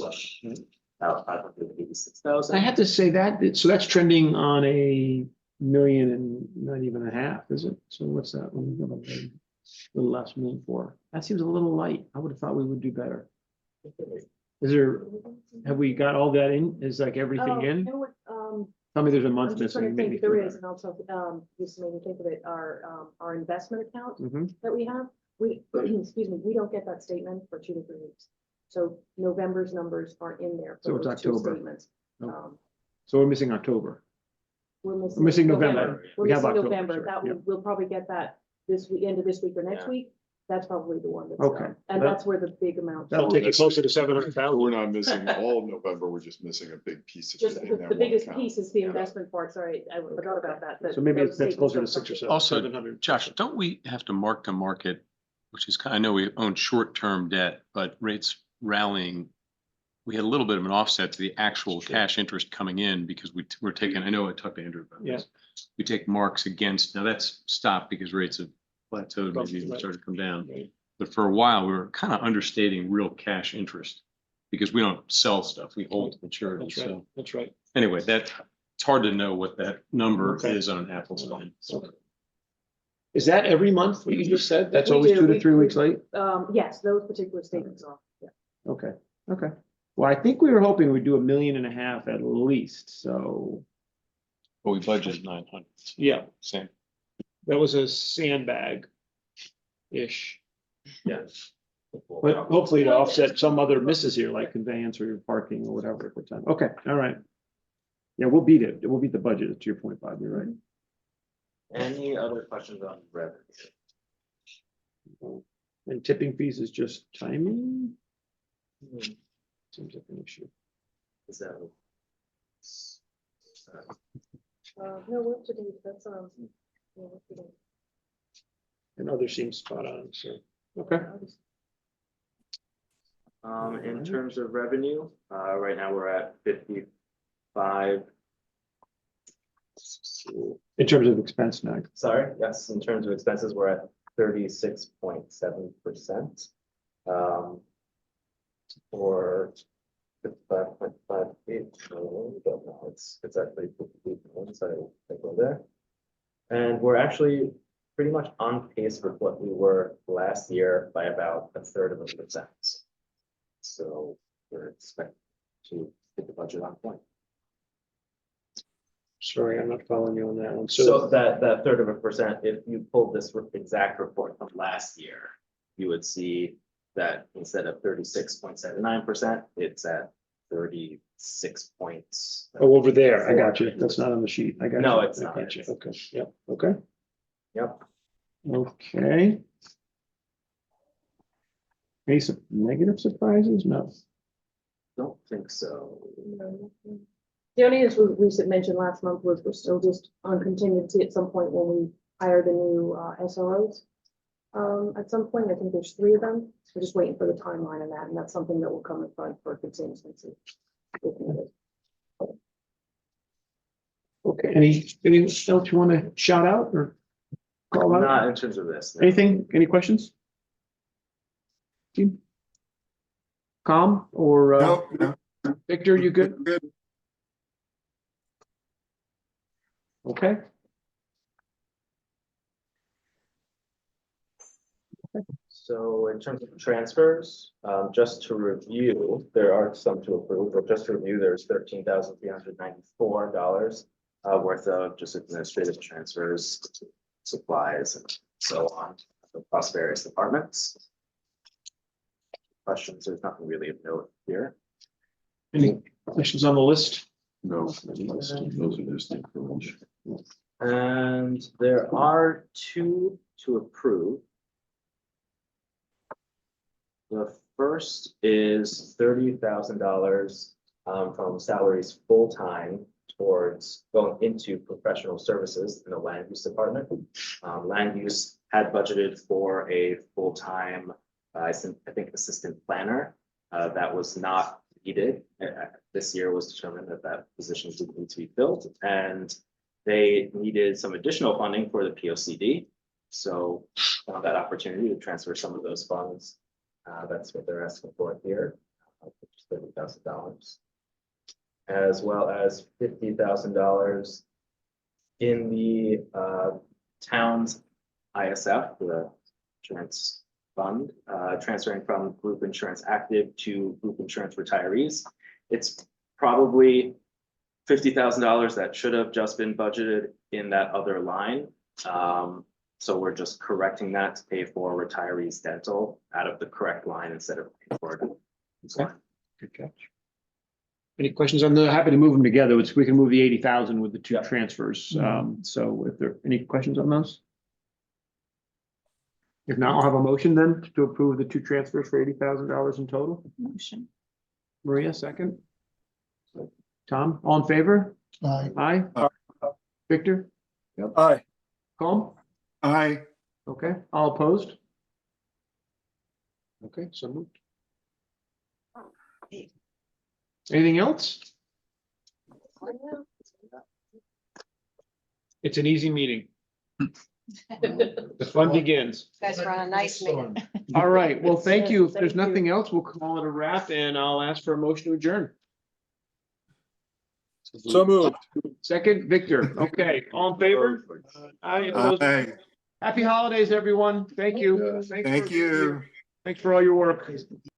about 586,000. I have to say that, so that's trending on a million and not even a half, is it? So what's that? A little less, 1,400,000. That seems a little light. I would have thought we would do better. Is there, have we got all that in? Is like everything You in? know what, Tell me there's a month I'm just trying missing. to maybe think, there three. is, and also, just made me think of it, our investment account Mhm. that we have, we, excuse me, we don't get that statement for 2 to 3 weeks. So November's numbers aren't in there. So for it's those 2 October. statements. Oh. Um, So we're missing October. We're We're missing November. We're We have missing October, November. sorry. That Yeah. we'll probably get that this week, end of this week or next Yeah. week. That's probably the one that's. Okay. And That- that's where the big amount. That'll take you closer to 700,000. We're not missing all of November, we're just missing a big piece of Just it in the that the one biggest account. piece is the investment part. Sorry, I forgot about that. So maybe those that's statements closer to don't 6 or come 7. Also, 700. Josh, don't we have to mark to market, which is kind, I know we own short-term debt, but rates rallying. We had a little bit of an offset to the actual cash interest coming in because we're taking, I know I talked to Andrew about this. We take marks against, now that's stopped because rates have plateaued, maybe even started to come down. But for a while, we were kind of understating real cash interest because we don't sell stuff, we hold maturity. That's right. So That's right. anyway, it's hard to know what that number Okay. is on an apples line. Is that every month, what you just said? That's We always do. 2 to We- 3 weeks late? Yes, those particular statements are, yeah. Okay, okay. Well, I think we were hoping we'd do 1.5 million at least, so But we budgeted 900. Yeah, Same. that was a sandbag-ish. Yes. But hopefully to offset some other misses here, like conveyance or parking or whatever at the time. Okay, all right. Yeah, we'll beat it. We'll beat the budget, to your point, Bob, you're right. Any other questions on revenue? And tipping fees is just timing? Seems like an issue. Is that? No, what to do, that's, yeah, what to do. And other seems spot on, so, okay. In terms of revenue, right now we're at 55. In terms of expense now. Sorry, yes, in terms of expenses, we're at 36.7%. Or 55.58, don't know, it's actually 58, so I go there. And we're actually pretty much on pace with what we were last year by about 1/3%. So we're expecting to hit the budget on point. Sorry, I'm not following you on that one. So that 1/3%, if you pulled this exact report from last year, you would see that instead of 36.79%, it's at 36 points. Oh, over there, I got you. That's not on the sheet. I got you. No, it's I not. got you. Okay, yep, okay, Yep. okay. Any negative surprises? No. Don't think so. The only issue we should mention last month was we're still just on contingency at some point when we hire the new SROs. At some point, I think there's 3 of them. We're just waiting for the timeline on that, and that's something that will come in front for contingency. if needed. Okay, anything else you want to shout out or call out? Not in terms of this. no. Anything, any questions? Team? Calm or, No. Victor, you good? Good. Okay. So in terms of transfers, just to review, there are some to approve, but just to review, there's $13,394 worth of just administrative transfers, supplies and so on across various departments. Questions, there's nothing really of note here. Any questions on the list? No, those are just information. And there are 2 to approve. The first is $30,000 from salaries full-time towards going into professional services in the land use department. Land use had budgeted for a full-time, I think, assistant planner. That was not needed. This year was determined that that position didn't need to be filled, and they needed some additional funding for the POCD. So found that opportunity to transfer some of those funds. That's what they're asking for here, $30,000. As well as $50,000 in the town's ISF, the insurance fund, transferring from group insurance active to group insurance retirees. It's probably $50,000 that should have just been budgeted in that other line. So we're just correcting that to pay for retirees dental out of the correct line instead of paying for it. Okay, good catch. Any questions on the, happy to move them together, which we can move the 80,000 with the 2 Yeah. transfers. So if there, any questions on those? If not, I'll have a motion then to approve the 2 transfers for $80,000 in total. Motion. Maria, second. Tom, all in favor? Aye. Aye. Victor? Aye. Colm? Aye. Okay, all opposed? Okay, so moved. Anything else? It's an easy meeting. The fun begins. You guys are on a nice meeting. All right, well, thank you. If Yes, there's thank you. nothing else, we'll call it a wrap and I'll ask for a motion to adjourn. So moved. Second, Victor. Okay, all in favor? Aye. Opposed? Aye. Happy holidays, everyone. Thank you. Thank you. Thanks for all your work.